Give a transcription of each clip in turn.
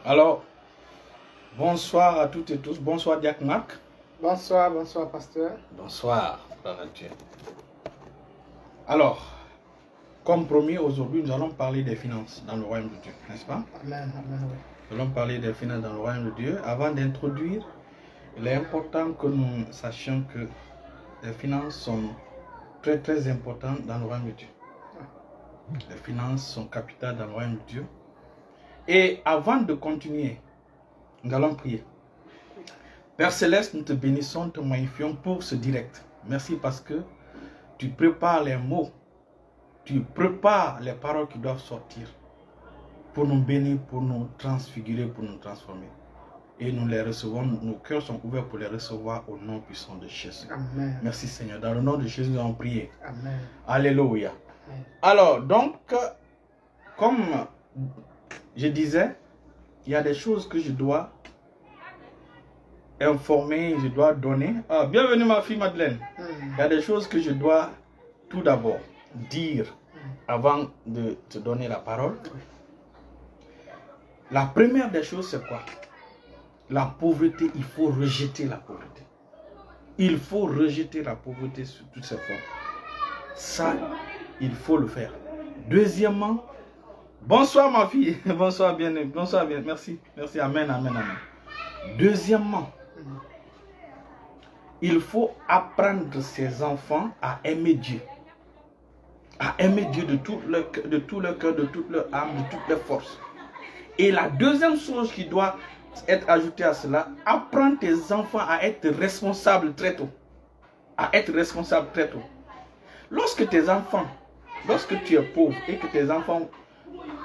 Alors, bonsoir à toutes et tous. Bonsoir, Diac Marc. Bonsoir, pasteur. Bonsoir, frère Dieu. Alors, comme promis, aujourd'hui, nous allons parler des finances dans le royaume de Dieu, n'est-ce pas? Amen, oui. Nous allons parler des finances dans le royaume de Dieu. Avant d'introduire, il est important que nous sachions que les finances sont très très importantes dans le royaume de Dieu. Les finances sont capitales dans le royaume de Dieu. Et avant de continuer, nous allons prier. Père Céleste, nous te bénissons, te magnifions pour ce direct. Merci parce que tu prépares les mots, tu prépares les paroles qui doivent sortir pour nous bénir, pour nous transfigurer, pour nous transformer. Et nous les recevons, nos cœurs sont ouverts pour les recevoir au nom puissant de Jésus. Amen. Merci Seigneur. Dans le nom de Jésus, nous allons prier. Amen. Alléluia. Amen. Alors, donc, comme je disais, il y a des choses que je dois informer, je dois donner. Ah, bienvenue ma fille Madeleine. Il y a des choses que je dois tout d'abord dire avant de te donner la parole. La première des choses, c'est quoi? La pauvreté, il faut rejeter la pauvreté. Il faut rejeter la pauvreté sous toutes ses formes. Ça, il faut le faire. Deuxièmement, bonsoir ma fille, bonsoir bien, merci, amen. Deuxièmement, il faut apprendre ses enfants à aimer Dieu. À aimer Dieu de tout leur cœur, de toute leur âme, de toutes leurs forces. Et la deuxième chose qui doit être ajoutée à cela, apprendre tes enfants à être responsables très tôt. À être responsables très tôt. Lorsque tes enfants, lorsque tu es pauvre et que tes enfants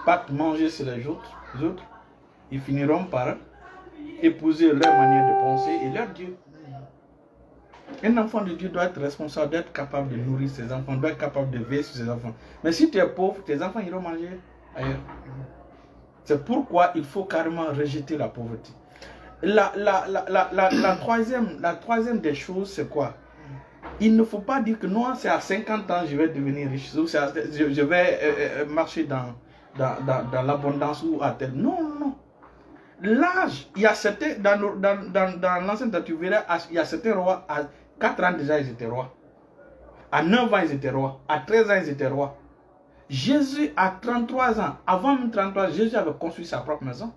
partent manger sur les autres, ils finiront par épouser leur manière de penser et leur Dieu. Un enfant de Dieu doit être responsable, doit être capable de nourrir ses enfants, doit être capable de veiller sur ses enfants. Mais si tu es pauvre, tes enfants iront manger ailleurs. C'est pourquoi il faut carrément rejeter la pauvreté. La troisième des choses, c'est quoi? Il ne faut pas dire que non, c'est à 50 ans je vais devenir riche, ou je vais marcher dans l'abondance ou à tel. Non. L'âge, il y a certains, dans l'ancien temps, tu verras, il y a certains rois, à 4 ans déjà, ils étaient rois. À 9 ans, ils étaient rois. À 13 ans, ils étaient rois. Jésus, à 33 ans, avant même 33 ans, Jésus avait construit sa propre maison.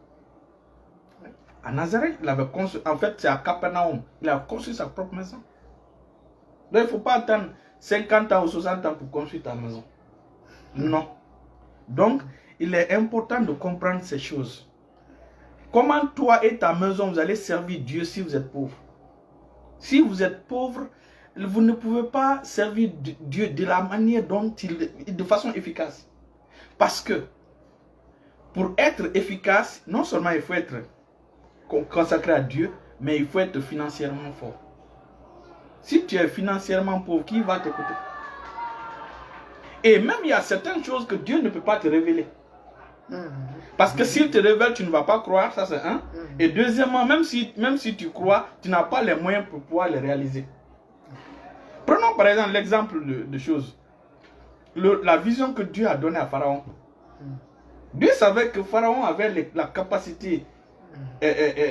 À Nazareth, il avait construit, en fait, c'est à Capernaum, il a construit sa propre maison. Donc, il ne faut pas attendre 50 ans ou 60 ans pour construire ta maison. Non. Donc, il est important de comprendre ces choses. Comment toi et ta maison, vous allez servir Dieu si vous êtes pauvre? Si vous êtes pauvre, vous ne pouvez pas servir Dieu de la manière dont de façon efficace. Parce que, pour être efficace, non seulement il faut être consacré à Dieu, mais il faut être financièrement fort. Si tu es financièrement pauvre, qui va t'écouter? Et même il y a certaines choses que Dieu ne peut pas te révéler. Parce que s'il te révèle, tu ne vas pas croire, ça c'est un. Et deuxièmement, même si tu crois, tu n'as pas les moyens pour pouvoir les réaliser. Prenons par exemple l'exemple de choses. La vision que Dieu a donnée à Pharaon. Dieu savait que Pharaon avait la capacité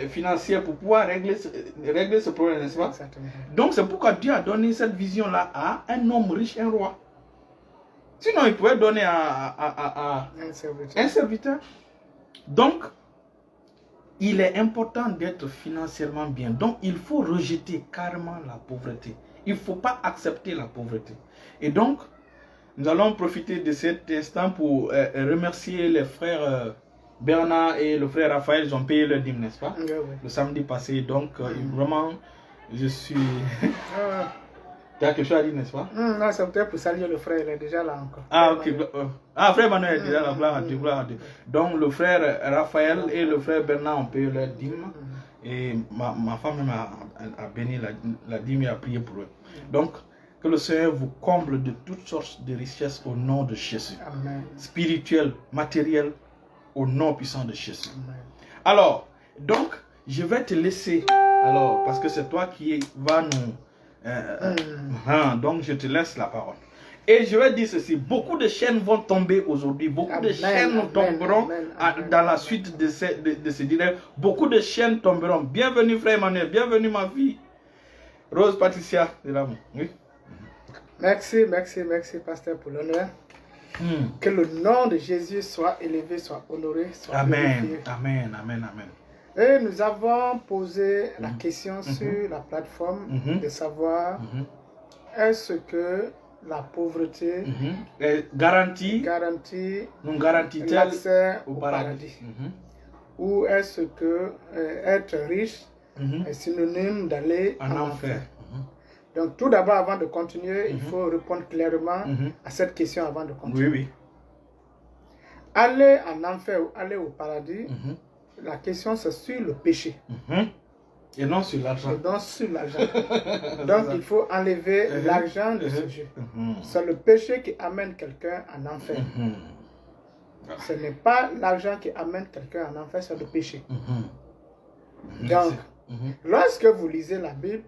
financière pour pouvoir régler ce problème, n'est-ce pas? Donc c'est pourquoi Dieu a donné cette vision-là à un homme riche, un roi. Sinon, il pouvait donner à un serviteur. Donc, il est important d'être financièrement bien. Donc, il faut rejeter carrément la pauvreté. Il ne faut pas accepter la pauvreté. Et donc, nous allons profiter de cet instant pour remercier les frères Bernard et le frère Raphaël. Ils ont payé leur dîme, n'est-ce pas? Oui. Le samedi passé. Donc, vraiment, je suis... Tu as quelque chose à dire, n'est-ce pas? Non, c'est peut-être pour saluer le frère, il est déjà là encore. Ah, ok. Frère Manuel est déjà là, gloire à Dieu. Donc, le frère Raphaël et le frère Bernard ont payé leur dîme. Et ma femme même a béni la dîme et a prié pour eux. Donc, que le Seigneur vous comble de toutes sortes de richesses au nom de Jésus. Amen. Spirituel, matériel, au nom puissant de Jésus. Amen. Alors, donc, je vais te laisser, alors, parce que c'est toi qui va nous... donc je te laisse la parole. Et je vais dire ceci, beaucoup de chaînes vont tomber aujourd'hui, beaucoup de chaînes tomberont dans la suite de ce direct, beaucoup de chaînes tomberont. Bienvenue frère Emmanuel, bienvenue ma fille, Rose Patricia, de l'amour. Oui. Merci, pasteur, pour l'honneur. Que le nom de Jésus soit élevé, soit honoré, soit glorifié. Amen. Et nous avons posé la question sur la plateforme de savoir est-ce que la pauvreté garantit l'accès au paradis. Ou est-ce que être riche est synonyme d'aller en enfer? Donc tout d'abord, avant de continuer, il faut répondre clairement à cette question avant de continuer. Oui. Aller en enfer ou aller au paradis, la question c'est sur le péché. Et non sur l'argent. Donc il faut enlever l'argent de ce jeu. C'est le péché qui amène quelqu'un en enfer. Ce n'est pas l'argent qui amène quelqu'un en enfer, c'est le péché. Donc, lorsque vous lisez la Bible,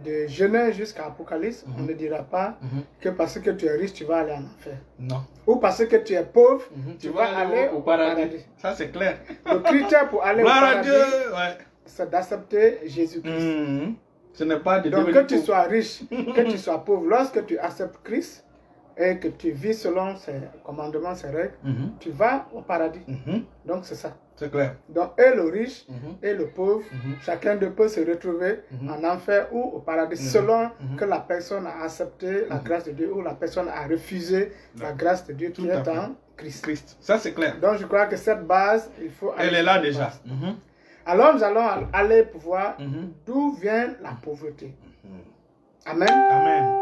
de Genèse jusqu'à Apocalypse, on ne dira pas que parce que tu es riche, tu vas aller en enfer. Non. Ou parce que tu es pauvre, tu vas aller au paradis. Ça, c'est clair. Le critère pour aller au paradis, c'est d'accepter Jésus-Christ. Ce n'est pas de Donc, que tu sois riche, que tu sois pauvre, lorsque tu acceptes Christ et que tu vis selon ses commandements, ses règles, tu vas au paradis. Donc, c'est ça. C'est clair. Donc, et le riche et le pauvre, chacun d'eux peut se retrouver en enfer ou au paradis selon que la personne a accepté la grâce de Dieu ou la personne a refusé la grâce de Dieu qui est en Christ. Ça, c'est clair. Donc, je crois que cette base, il faut... Elle est là déjà. Alors, nous allons aller pour voir d'où vient la pauvreté. Amen.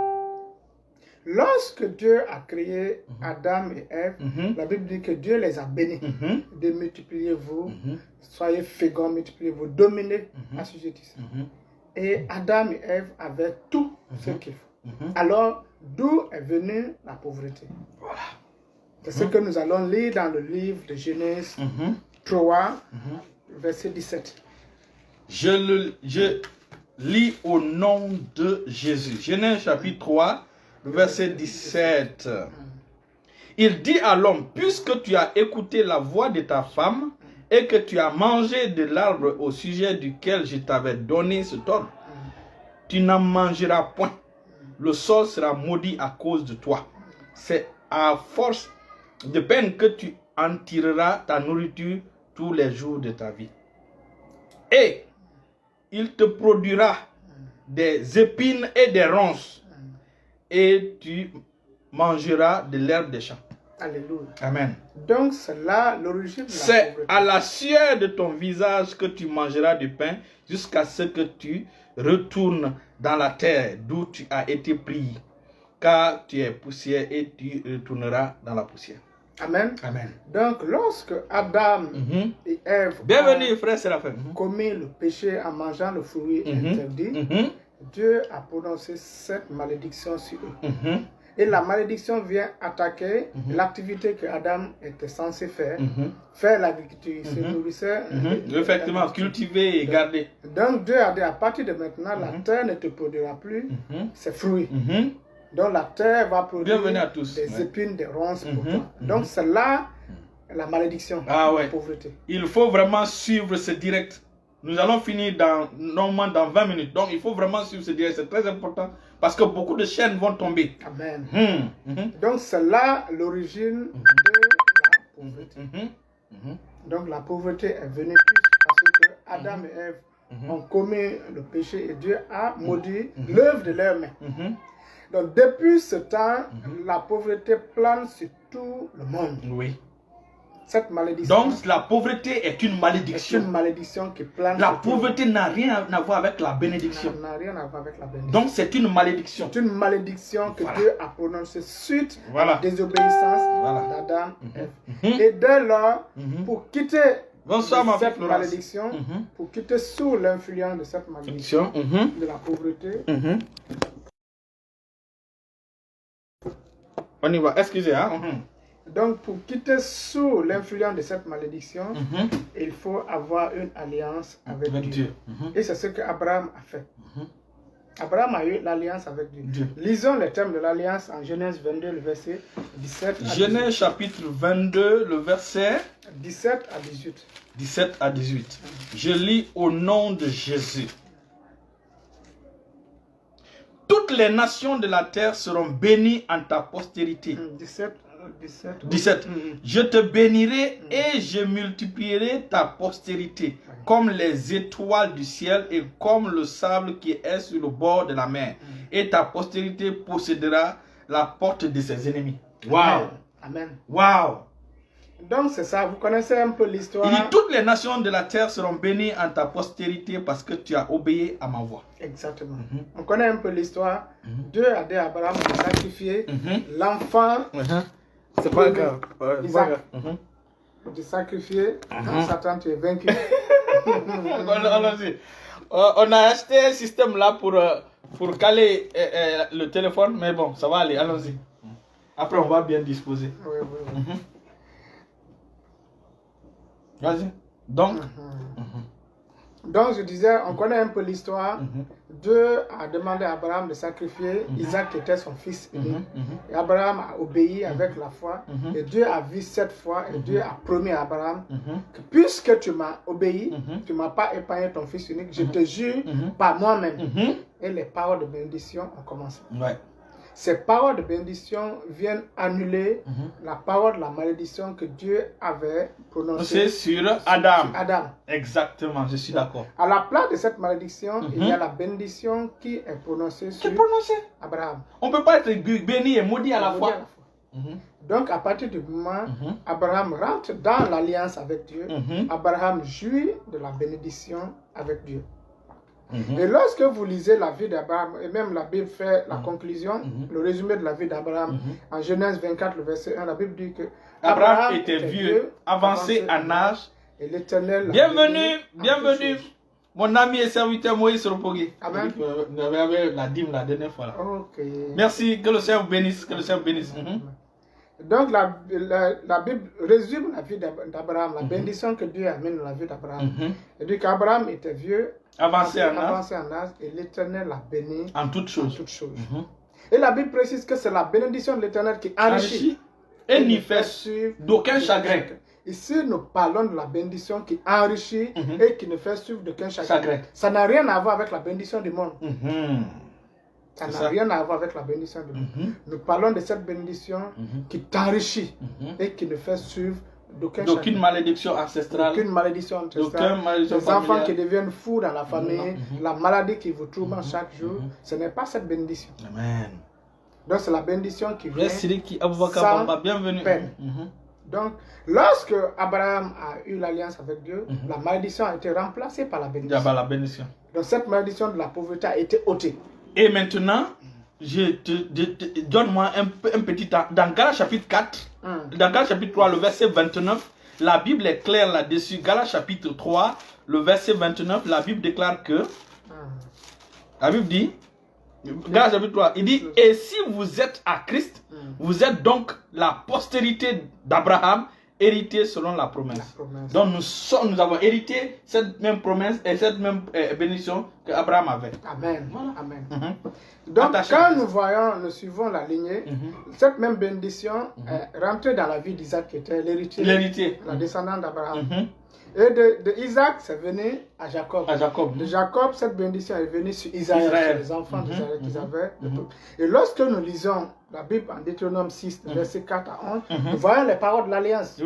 Lorsque Dieu a créé Adam et Ève, la Bible dit que Dieu les a bénis de multipliez-vous, soyez féconds, multipliez-vous, dominez, assujettissez. Et Adam et Ève avaient tout ce qu'il faut. Alors, d'où est venue la pauvreté? Voilà. C'est ce que nous allons lire dans le livre de Genèse 3, verset 17. Je lis au nom de Jésus. Genèse chapitre 3, verset 17. Il dit à l'homme, puisque tu as écouté la voix de ta femme et que tu as mangé de l'arbre au sujet duquel je t'avais donné cet ordre, tu n'en mangeras point. Le sol sera maudit à cause de toi. C'est à force de peine que tu en tireras ta nourriture tous les jours de ta vie. Et il te produira des épines et des ronces, et tu mangeras de l'herbe des champs. Alléluia. Amen. Donc c'est là l'origine de la C'est pauvreté. à la sueur de ton visage que tu mangeras du pain jusqu'à ce que tu retournes dans la terre d'où tu as été pris, car tu es poussière et tu retourneras dans la poussière. Amen. Amen. Donc lorsque Adam et Ève Bienvenue frère Séraphin. ont commis le péché en mangeant le fruit interdit, Dieu a prononcé cette malédiction sur eux. Et la malédiction vient attaquer l'activité que Adam était censé faire, faire l'agriculture, il se nourrissait. Effectivement, cultiver et garder. Donc Dieu a dit, à partir de maintenant, la terre ne te produira plus ses fruits. Donc la terre va produire des épines, des ronces pour toi. Donc c'est là la malédiction, la pauvreté. Il faut vraiment suivre ce direct. Nous allons finir normalement dans 20 minutes. Donc il faut vraiment suivre ce direct, c'est très important. Parce que beaucoup de chaînes vont tomber. Amen. Donc c'est là l'origine de la pauvreté. Donc la pauvreté est venue plus parce que Adam et Ève ont commis le péché et Dieu a maudit l'œuvre de leurs mains. Donc depuis ce temps, la pauvreté plane sur tout le monde. Oui. Cette malédiction. Donc la pauvreté est une malédiction. C'est une malédiction qui plane. La pauvreté n'a rien à voir avec la bénédiction. N'a rien à voir avec la bénédiction. Donc c'est une malédiction. C'est une malédiction que Dieu a prononcée suite à la désobéissance d'Adam et Ève. Et dès lors, pour quitter cette malédiction, pour quitter sous l'influence de cette malédiction, de la pauvreté. On y va, excusez. Donc, pour quitter sous l'influence de cette malédiction, il faut avoir une alliance avec Dieu. Et c'est ce qu'Abraham a fait. Abraham a eu l'alliance avec Dieu. Lisons les termes de l'alliance en Genèse 22, le verset 17 à 18. Genèse chapitre 22, le verset 17 à 18. 17 à 18. Je lis au nom de Jésus. Toutes les nations de la terre seront bénies en ta postérité. 17. Je te bénirai et je multiplierai ta postérité comme les étoiles du ciel et comme le sable qui est sur le bord de la mer. Et ta postérité possédera la porte de ses ennemis. Wow. Amen. Wow. Donc c'est ça, vous connaissez un peu l'histoire. Il dit toutes les nations de la terre seront bénies en ta postérité parce que tu as obéi à ma voix. Exactement. On connaît un peu l'histoire. Dieu a dit à Abraham de sacrifier l'enfant. C'est pas grave. Isaac. De sacrifier. Satan, tu es vaincu. On a acheté un système là pour caler le téléphone, mais bon, ça va aller, allons-y. Après, on va bien disposer. Oui. Vas-y. Donc, Donc, je disais, on connaît un peu l'histoire. Dieu a demandé à Abraham de sacrifier Isaac, qui était son fils unique. Et Abraham a obéi avec la foi. Et Dieu a vu cette foi. Et Dieu a promis à Abraham que puisque tu m'as obéi, tu ne m'as pas épargné ton fils unique, je te jure par moi-même. Et les paroles de bénédiction ont commencé. Ouais. Ces paroles de bénédiction viennent annuler la parole de la malédiction que Dieu avait prononcée sur Adam. Adam. Exactement, je suis d'accord. À la place de cette malédiction, il y a la bénédiction qui est prononcée sur Abraham. On ne peut pas être béni et maudit à la fois. Donc, à partir du moment où Abraham rentre dans l'alliance avec Dieu, Abraham jouit de la bénédiction avec Dieu. Et lorsque vous lisez la vie d'Abraham, et même la Bible fait la conclusion, le résumé de la vie d'Abraham, en Genèse 24, le verset 1, la Bible dit que Abraham était vieux, avancé en âge. Et l'Éternel. Bienvenue, mon ami et serviteur Moïse Ropogui. Amen. Vous avez la dîme la dernière fois là. Ok. Merci, que le Seigneur vous bénisse, que le Seigneur vous bénisse. Donc la Bible résume la vie d'Abraham, la bénédiction que Dieu amène dans la vie d'Abraham. Et dit qu'Abraham était vieux, avancé en âge, et l'Éternel l'a béni en toutes choses. Et la Bible précise que c'est la bénédiction de l'Éternel qui enrichit et n'y fait d'aucun chagrin. Ici, nous parlons de la bénédiction qui enrichit et qui ne fait suivre d'aucun chagrin. Ça n'a rien à voir avec la bénédiction du monde. Ça n'a rien à voir avec la bénédiction du monde. Nous parlons de cette bénédiction qui t'enrichit et qui ne fait suivre d'aucune malédiction ancestrale. Aucune malédiction ancestrale. Les enfants qui deviennent fous dans la famille, la maladie qui vous trouble chaque jour, ce n'est pas cette bénédiction. Amen. Donc c'est la bénédiction qui vient sans peine. Donc, lorsque Abraham a eu l'alliance avec Dieu, la malédiction a été remplacée par la bénédiction. Donc cette malédiction de la pauvreté a été ôtée. Et maintenant, donne-moi un petit temps. Dans Galates chapitre 4, dans Galates chapitre 3, le verset 29, la Bible est claire là-dessus. Galates chapitre 3, le verset 29, la Bible déclare que, la Bible dit, Galates chapitre 3, il dit, et si vous êtes à Christ, vous êtes donc la postérité d'Abraham, hérité selon la promesse. Donc nous avons hérité cette même promesse et cette même bénédiction qu'Abraham avait. Amen. Voilà. Amen. Donc quand nous suivons la lignée, cette même bénédiction est rentrée dans la vie d'Isaac qui était l'héritier, la descendante d'Abraham. Et de Isaac, c'est venu à Jacob. De Jacob, cette bénédiction est venue sur Israël, sur les enfants d'Israël qu'ils avaient. Et lorsque nous lisons la Bible en Deutéronome 6, versets 4 à 11, nous voyons les paroles de l'Alliance.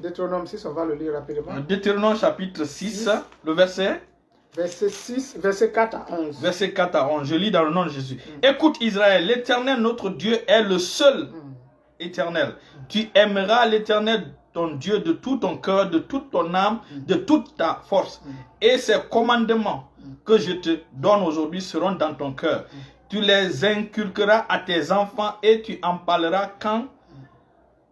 Deutéronome 6, on va le lire rapidement. Deutéronome chapitre 6, le verset verset 4 à 11. Verset 4 à 11, je lis dans le nom de Jésus. Écoute Israël, l'Éternel notre Dieu est le seul éternel. Tu aimeras l'Éternel ton Dieu de tout ton cœur, de toute ton âme, de toute ta force. Et ces commandements que je te donne aujourd'hui seront dans ton cœur. Tu les inculqueras à tes enfants et tu en parleras quand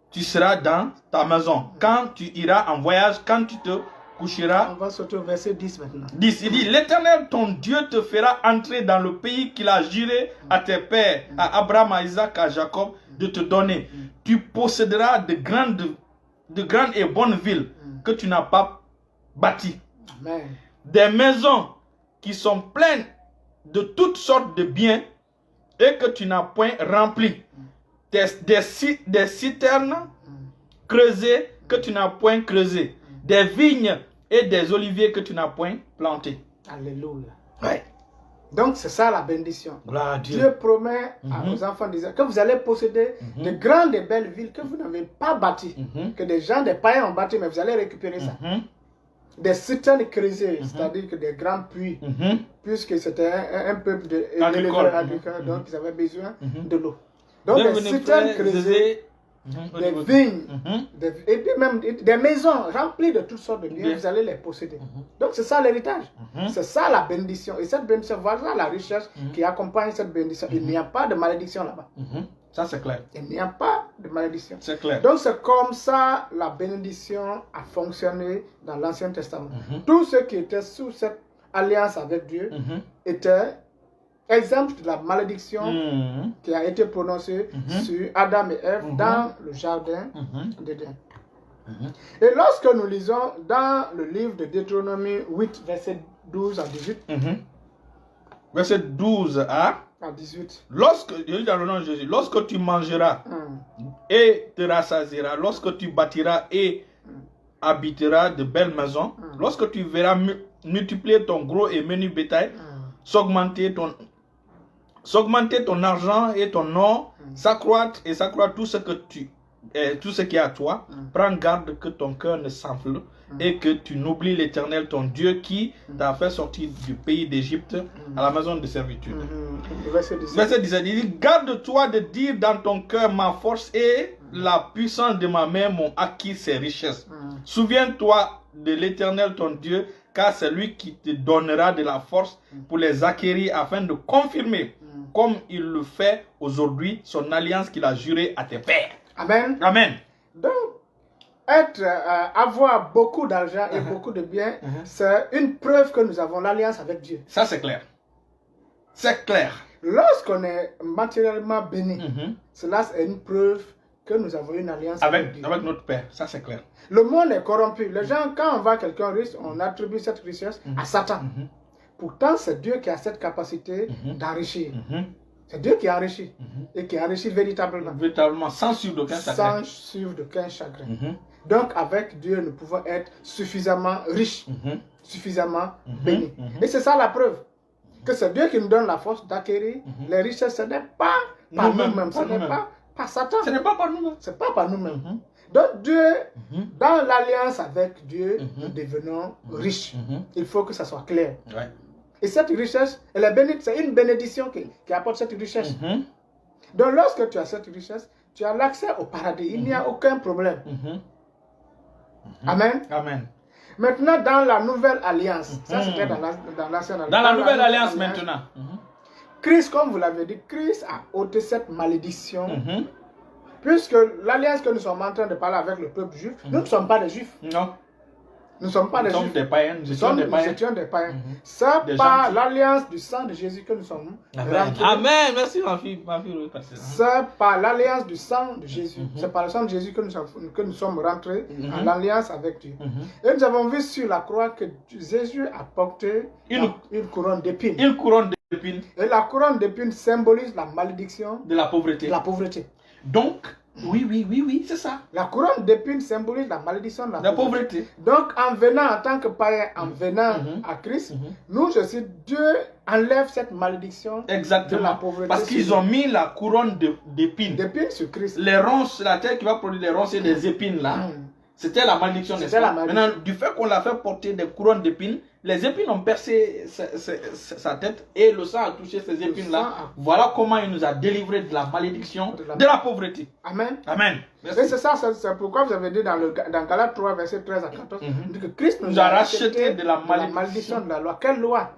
tu seras dans ta maison, quand tu iras en voyage, quand tu te coucheras. On va sauter au verset 10 maintenant. 10, il dit, l'Éternel ton Dieu te fera entrer dans le pays qu'il a juré à tes pères, à Abraham, à Isaac, à Jacob, de te donner. Tu posséderas de grandes et bonnes villes que tu n'as pas bâties. Amen. Des maisons qui sont pleines de toutes sortes de biens et que tu n'as point rempli des citernes creusées que tu n'as point creusées, des vignes et des oliviers que tu n'as point plantés. Alléluia. Ouais. Donc c'est ça la bénédiction. Gloire à Dieu. Dieu promet à vos enfants d'Israël que vous allez posséder de grandes et belles villes que vous n'avez pas bâties, que des gens, des païens ont bâties, mais vous allez récupérer ça. Des citernes creusées, c'est-à-dire que des grands puits, puisque c'était un peuple d'éleveurs agricoles, donc ils avaient besoin de l'eau. Donc des citernes creusées, des vignes, et puis même des maisons remplies de toutes sortes de biens, vous allez les posséder. Donc c'est ça l'héritage, c'est ça la bénédiction. Et cette bénédiction, voilà la richesse qui accompagne cette bénédiction. Il n'y a pas de malédiction là-bas. Ça c'est clair. Il n'y a pas de malédiction. C'est clair. Donc c'est comme ça la bénédiction a fonctionné dans l'Ancien Testament. Tous ceux qui étaient sous cette alliance avec Dieu étaient exempts de la malédiction qui a été prononcée sur Adam et Ève dans le jardin d'Éden. Et lorsque nous lisons dans le livre de Deutéronomie 8, verset 12 à 18, verset 12 à 18. Lorsque tu mangeras et te rassasieras, lorsque tu bâtiras et habiteras de belles maisons, lorsque tu verras multiplier ton gros et menu bétail, s'augmenter ton argent et ton or, s'accroître tout ce qui est à toi, prends garde que ton cœur ne s'enfle et que tu n'oublies l'Éternel ton Dieu qui t'a fait sortir du pays d'Égypte à la maison de servitude. Verset 17, il dit, garde-toi de dire dans ton cœur, ma force et la puissance de ma main m'ont acquis ces richesses. Souviens-toi de l'Éternel ton Dieu, car c'est lui qui te donnera de la force pour les acquérir afin de confirmer, comme il le fait aujourd'hui, son alliance qu'il a jurée à tes pères. Amen. Amen. Donc, avoir beaucoup d'argent et beaucoup de biens, c'est une preuve que nous avons l'alliance avec Dieu. Ça, c'est clair. C'est clair. Lorsqu'on est matériellement béni, cela c'est une preuve que nous avons une alliance avec Dieu. Avec notre Père, ça c'est clair. Le monde est corrompu. Les gens, quand on voit quelqu'un riche, on attribue cette richesse à Satan. Pourtant, c'est Dieu qui a cette capacité d'enrichir. C'est Dieu qui enrichit et qui enrichit véritablement. Véritablement, sans suivre d'aucun chagrin. Sans suivre d'aucun chagrin. Donc, avec Dieu, nous pouvons être suffisamment riches, suffisamment bénis. Et c'est ça la preuve. Que c'est Dieu qui nous donne la force d'acquérir les richesses. Ce n'est pas par nous-mêmes. Ce n'est pas par Satan. Ce n'est pas par nous-mêmes. Ce n'est pas par nous-mêmes. Donc, Dieu, dans l'alliance avec Dieu, nous devenons riches. Il faut que ça soit clair. Ouais. Et cette richesse, elle est bénie, c'est une bénédiction qui apporte cette richesse. Donc lorsque tu as cette richesse, tu as l'accès au paradis. Il n'y a aucun problème. Amen. Amen. Maintenant, dans la nouvelle alliance, ça c'était dans l'ancienne alliance. Dans la nouvelle alliance maintenant. Christ, comme vous l'avez dit, Christ a ôté cette malédiction. Puisque l'alliance que nous sommes en train de parler avec le peuple juif, nous ne sommes pas des juifs. Non. Nous ne sommes pas des juifs. Nous sommes des païens. Nous étions des païens. C'est par l'alliance du sang de Jésus que nous sommes rentrés. Amen. Merci ma fille. C'est par l'alliance du sang de Jésus. C'est par le sang de Jésus que nous sommes rentrés en alliance avec Dieu. Et nous avons vu sur la croix que Jésus a porté une couronne d'épines. Une couronne d'épines. Et la couronne d'épines symbolise la malédiction de la pauvreté. De la pauvreté. Donc, oui, c'est ça. La couronne d'épines symbolise la malédiction de la pauvreté. Donc, en venant en tant que païen, en venant à Christ, nous aussi, Dieu enlève cette malédiction de la pauvreté. Parce qu'ils ont mis la couronne d'épines. D'épines sur Christ. Les ronces, la terre qui va produire des ronces et des épines là. C'était la malédiction, n'est-ce pas? Maintenant, du fait qu'on l'a fait porter des couronnes d'épines, les épines ont percé sa tête et le sang a touché ces épines-là. Voilà comment il nous a délivrés de la malédiction de la pauvreté. Amen. Amen. Merci. Et c'est ça, c'est pourquoi vous avez dit dans Galates 3, verset 13 à 14, que Christ nous a racheté de la malédiction de la loi. Quelle loi?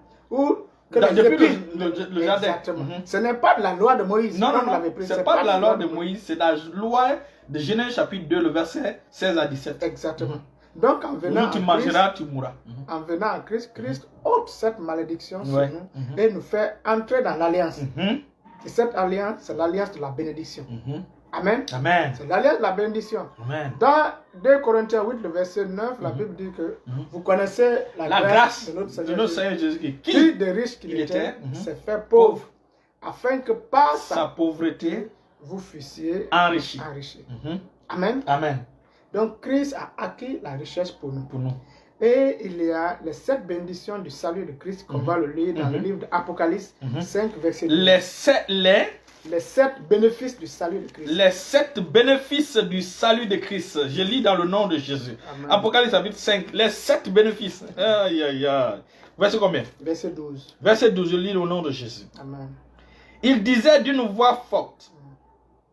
Depuis le jardin. Ce n'est pas de la loi de Moïse. Non, c'est pas de la loi de Moïse, c'est la loi de Genèse chapitre 2, le verset 16 à 17. Exactement. Donc en venant tu mangeras, tu mourras. En venant à Christ, Christ ôte cette malédiction sur nous et nous fait entrer dans l'alliance. Et cette alliance, c'est l'alliance de la bénédiction. Amen. Amen. C'est l'alliance de la bénédiction. Amen. Dans 2 Corinthiens 8, le verset 9, la Bible dit que vous connaissez la grâce de notre Seigneur Jésus-Christ, qui de riche qu'il était, s'est fait pauvre, afin que par sa pauvreté, vous fussiez enrichis. Amen. Amen. Donc Christ a acquis la richesse pour nous. Pour nous. Et il y a les 7 bénédictions du salut de Christ qu'on va le lire dans le livre d'Apocalypse 5, verset 12. Les 7 bénéfices du salut de Christ. Les 7 bénéfices du salut de Christ. Je lis dans le nom de Jésus. Amen. Apocalypse chapitre 5. Les 7 bénéfices. Aïe, aïe, aïe. Verset combien? Verset 12. Verset 12, je lis au nom de Jésus. Amen. Il disait d'une voix forte.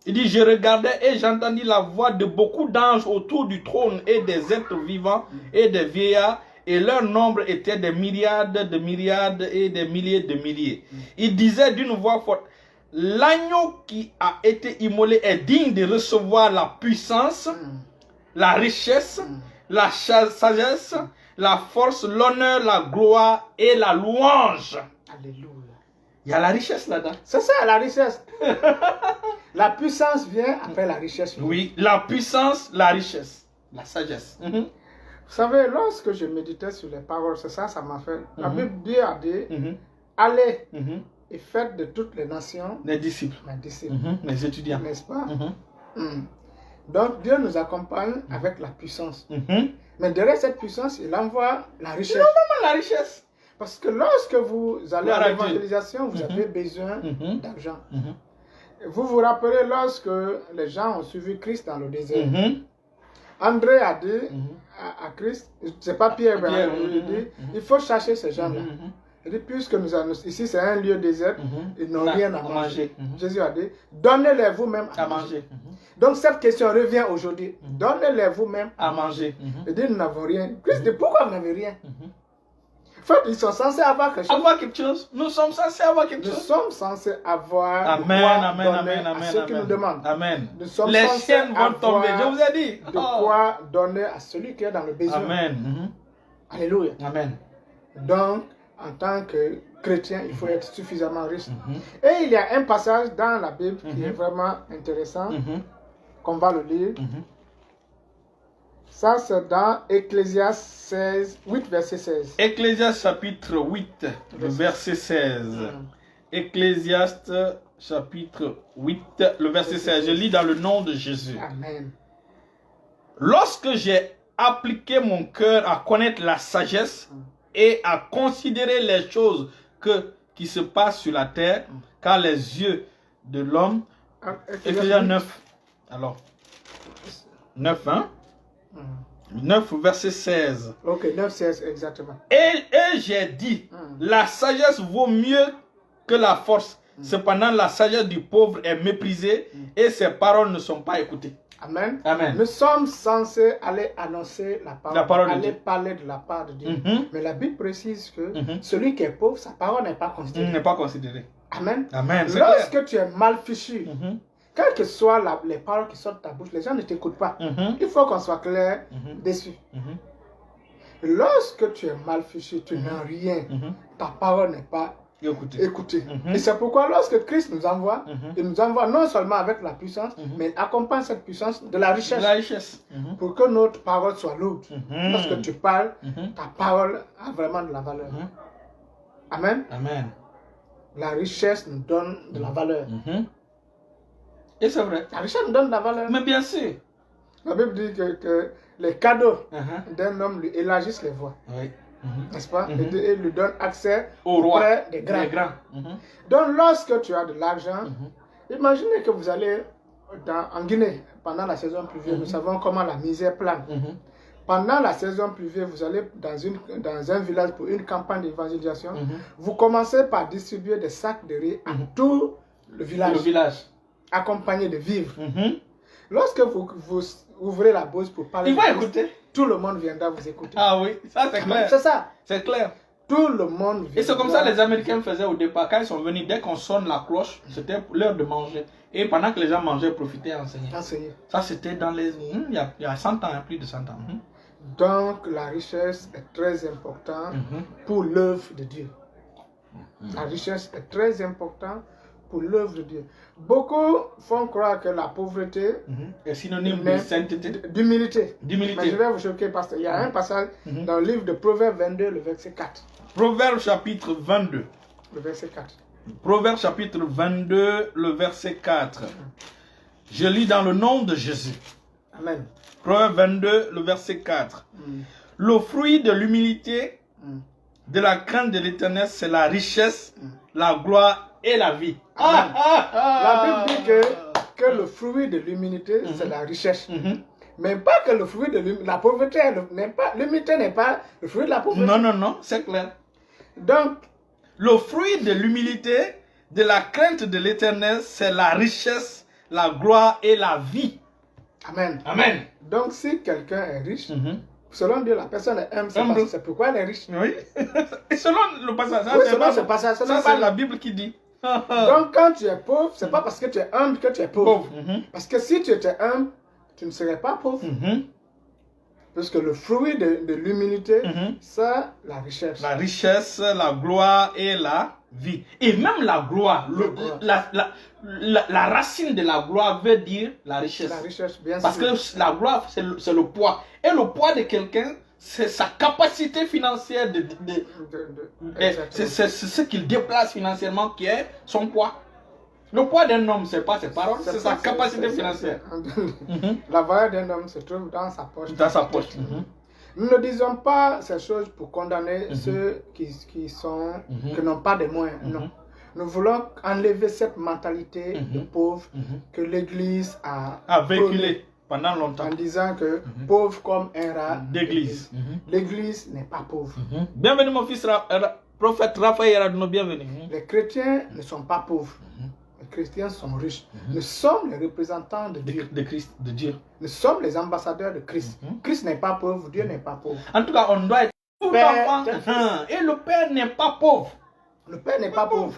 Il dit, je regardais et j'entendis la voix de beaucoup d'anges autour du trône et des êtres vivants et des vieillards, et leur nombre était des myriades et des milliers de milliers. Il disait d'une voix forte, l'agneau qui a été immolé est digne de recevoir la puissance, la richesse, la sagesse, la force, l'honneur, la gloire et la louange. Alléluia. Il y a la richesse là-dedans. C'est ça, la richesse. La puissance vient après la richesse. Oui, la puissance, la richesse, la sagesse. Vous savez, lorsque je méditais sur les paroles, c'est ça, ça m'a fait. La Bible dit à Dieu, allez et faites de toutes les nations les disciples, les étudiants. N'est-ce pas? Donc Dieu nous accompagne avec la puissance. Mais derrière cette puissance, il envoie la richesse. Normalement la richesse. Parce que lorsque vous allez à l'évangélisation, vous avez besoin d'argent. Vous vous rappelez lorsque les gens ont suivi Christ dans le désert. André a dit à Christ, c'est pas Pierre, il dit, il faut chercher ces gens-là. Il dit, puisque nous allons, ici c'est un lieu désert, ils n'ont rien à manger. Jésus a dit, donnez-les vous-même à manger. Donc cette question revient aujourd'hui. Donnez-les vous-même à manger. Il dit, nous n'avons rien. Christ dit, pourquoi vous n'avez rien? En fait, ils sont censés avoir quelque chose. Avoir quelque chose. Nous sommes censés avoir quelque chose. Nous sommes censés avoir Amen. à ceux qui nous demandent. Amen. Nous sommes les censés chiennes vont tomber. Je vous ai dit. De quoi donner à celui qui est dans le besoin. Amen. Alléluia. Amen. Donc, en tant que chrétien, il faut être suffisamment riche. Et il y a un passage dans la Bible qui est vraiment intéressant, qu'on va le lire. Ça, c'est dans Ecclésiaste 16, 8, verset 16. Ecclésiaste chapitre 8, le verset 16. Ecclésiaste chapitre 8, le verset 16. Je lis dans le nom de Jésus. Amen. Lorsque j'ai appliqué mon cœur à connaître la sagesse et à considérer les choses qui se passent sur la terre, car les yeux de l'homme... Ecclésiaste 9. Alors, 9, hein? 9, verset 16. Ok, 9, 16, exactement. Et j'ai dit, la sagesse vaut mieux que la force. Cependant, la sagesse du pauvre est méprisée et ses paroles ne sont pas écoutées. Amen. Amen. Nous sommes censés aller annoncer la parole de aller Dieu. Parler de la part de Dieu. Mais la Bible précise que celui qui est pauvre, sa parole n'est pas considérée. N'est pas considérée. Amen. Amen. Lorsque tu es mal fichu, quelles que soient les paroles qui sortent de ta bouche, les gens ne t'écoutent pas. Il faut qu'on soit clair dessus. Lorsque tu es mal fichu, tu n'as rien, ta parole n'est pas écoutée. Et c'est pourquoi lorsque Christ nous envoie, il nous envoie non seulement avec la puissance, mais il accompagne cette puissance de la richesse. Pour que notre parole soit lourde. Lorsque tu parles, ta parole a vraiment de la valeur. Amen. Amen. La richesse nous donne de la valeur. Et c'est vrai. La richesse nous donne de la valeur. Mais bien sûr. La Bible dit que les cadeaux d'un homme lui élargissent les voies. Oui. N'est-ce pas? Et lui donne accès au roi auprès des grands. Donc lorsque tu as de l'argent, imaginez que vous allez en Guinée pendant la saison pluvieuse. Nous savons comment la misère plane. Pendant la saison pluvieuse, vous allez dans un village pour une campagne d'évangélisation. Vous commencez par distribuer des sacs de riz à tout le village. Accompagné de vivres. Lorsque vous ouvrez la bouche pour parler, il va écouter. Tout le monde viendra vous écouter. Ah oui, ça c'est clair. C'est ça. C'est clair. Tout le monde viendra. Et c'est comme ça que les Américains faisaient au départ. Quand ils sont venus, dès qu'on sonne la cloche, c'était l'heure de manger. Et pendant que les gens mangeaient, profitaient et enseignaient. Ça c'était dans les... il y a 100 ans, il y a plus de 100 ans. Donc la richesse est très importante pour l'œuvre de Dieu. La richesse est très importante pour l'œuvre de Dieu. Beaucoup font croire que la pauvreté est synonyme de sainteté, d'humilité. d'humilité. Mais je vais vous choquer parce qu'il y a un passage dans le livre de Proverbes 22, le verset 4. Proverbes chapitre 22. Le verset 4. Proverbes chapitre 22, le verset 4. Je lis dans le nom de Jésus. Amen. Proverbes 22, le verset 4. Le fruit de l'humilité, de la crainte de l'Éternel, c'est la richesse, la gloire et la vie. La Bible dit que le fruit de l'humilité, c'est la richesse. Mais pas que le fruit de la pauvreté. L'humilité n'est pas le fruit de la pauvreté. Non, non, non, c'est clair. Donc, le fruit de l'humilité, de la crainte de l'Éternel, c'est la richesse, la gloire et la vie. Amen. Amen. Donc, si quelqu'un est riche, selon Dieu, la personne est humble. C'est pourquoi elle est riche. Oui. Et selon le passage, ça, c'est la Bible qui dit. Donc, quand tu es pauvre, c'est pas parce que tu es humble que tu es pauvre. Parce que si tu étais humble, tu ne serais pas pauvre. Parce que le fruit de l'humilité, c'est la richesse. La richesse, la gloire et la vie. Et même la gloire, la racine de la gloire veut dire la richesse. La richesse, bien sûr. Parce que la gloire, c'est le poids. Et le poids de quelqu'un, c'est sa capacité financière c'est ce qu'il déplace financièrement qui est son poids. Le poids d'un homme, c'est pas ses paroles, c'est sa capacité financière. La valeur d'un homme se trouve dans sa poche. Dans sa poche. Nous ne disons pas ces choses pour condamner ceux qui n'ont pas de moyens. Non. Nous voulons enlever cette mentalité de pauvre que l'Église a véhiculée pendant longtemps. En disant que pauvre comme un rat d'église. L'Église n'est pas pauvre. Bienvenue mon fils, prophète Raphaël Radno, bienvenue. Les chrétiens ne sont pas pauvres. Les chrétiens sont riches. Nous sommes les représentants de Dieu. De Christ, de Dieu. Nous sommes les ambassadeurs de Christ. Christ n'est pas pauvre, Dieu n'est pas pauvre. En tout cas, on doit être tout enfant. Et le Père n'est pas pauvre. Le Père n'est pas pauvre.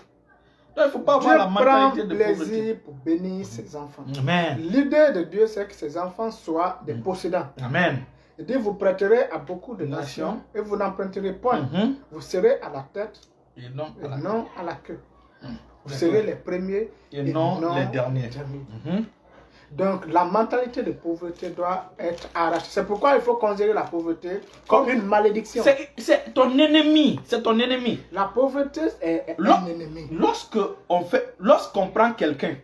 Donc, il ne faut pas avoir la mentalité de pauvreté. Dieu prend plaisir pour bénir ses enfants. Amen. L'idée de Dieu, c'est que ses enfants soient des possédants. Amen. Il dit, vous prêterez à beaucoup de nations et vous n'emprunterez point. Vous serez à la tête et non à la queue. Vous serez les premiers et non les derniers. Donc la mentalité de pauvreté doit être arrachée. C'est pourquoi il faut considérer la pauvreté comme une malédiction. C'est ton ennemi. C'est ton ennemi. La pauvreté est un ennemi. Lorsqu'on prend quelqu'un,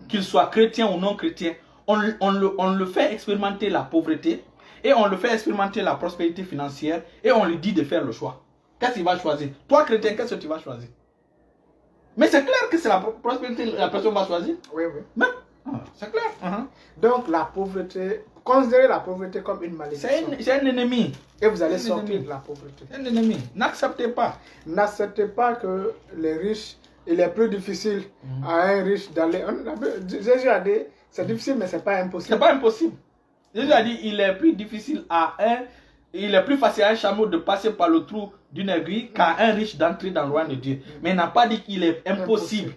qu'il soit chrétien ou non chrétien, on le fait expérimenter la pauvreté et on le fait expérimenter la prospérité financière et on lui dit de faire le choix. Qu'est-ce qu'il va choisir? Toi chrétien, qu'est-ce que tu vas choisir? Mais c'est clair que c'est la prospérité que la personne va choisir. Oui, oui. C'est clair. Donc la pauvreté, considérez la pauvreté comme une malédiction. C'est un ennemi. Et vous allez sortir de la pauvreté. C'est un ennemi. N'acceptez pas. N'acceptez pas que les riches, il est plus difficile à un riche d'aller. Jésus a dit, c'est difficile mais c'est pas impossible. C'est pas impossible. Jésus a dit, il est plus difficile il est plus facile à un chameau de passer par le trou d'une aiguille qu'à un riche d'entrer dans le royaume de Dieu. Mais il n'a pas dit qu'il est impossible.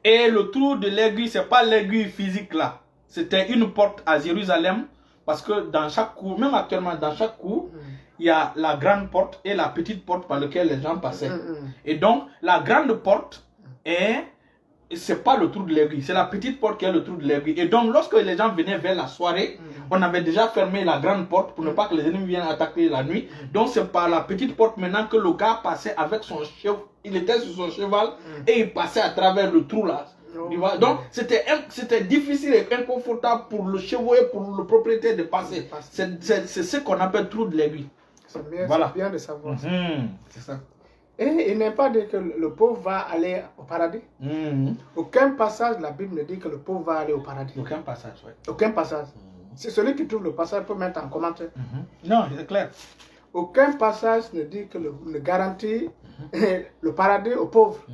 Et le trou de l'aiguille, ce n'est pas l'aiguille physique là. C'était une porte à Jérusalem. Parce que dans chaque cour, même actuellement dans chaque cour, il y a la grande porte et la petite porte par laquelle les gens passaient. Et donc, la grande porte c'est pas le trou de l'aiguille, c'est la petite porte qui est le trou de l'aiguille. Et donc, lorsque les gens venaient vers la soirée, on avait déjà fermé la grande porte pour ne pas que les ennemis viennent attaquer la nuit. Donc, c'est par la petite porte maintenant que le gars passait avec son cheval. Il était sur son cheval et il passait à travers le trou là. Donc, c'était difficile et inconfortable pour le chevaux et pour le propriétaire de passer. C'est ce qu'on appelle trou de l'aiguille. C'est bien, bien de savoir ça. C'est ça. Et il n'est pas dit que le pauvre va aller au paradis. Aucun passage de la Bible ne dit que le pauvre va aller au paradis. Aucun passage, oui. Aucun passage. C'est celui qui trouve le passage peut mettre en commentaire. Non, c'est clair. Aucun passage ne dit que ne garantit le paradis aux pauvres.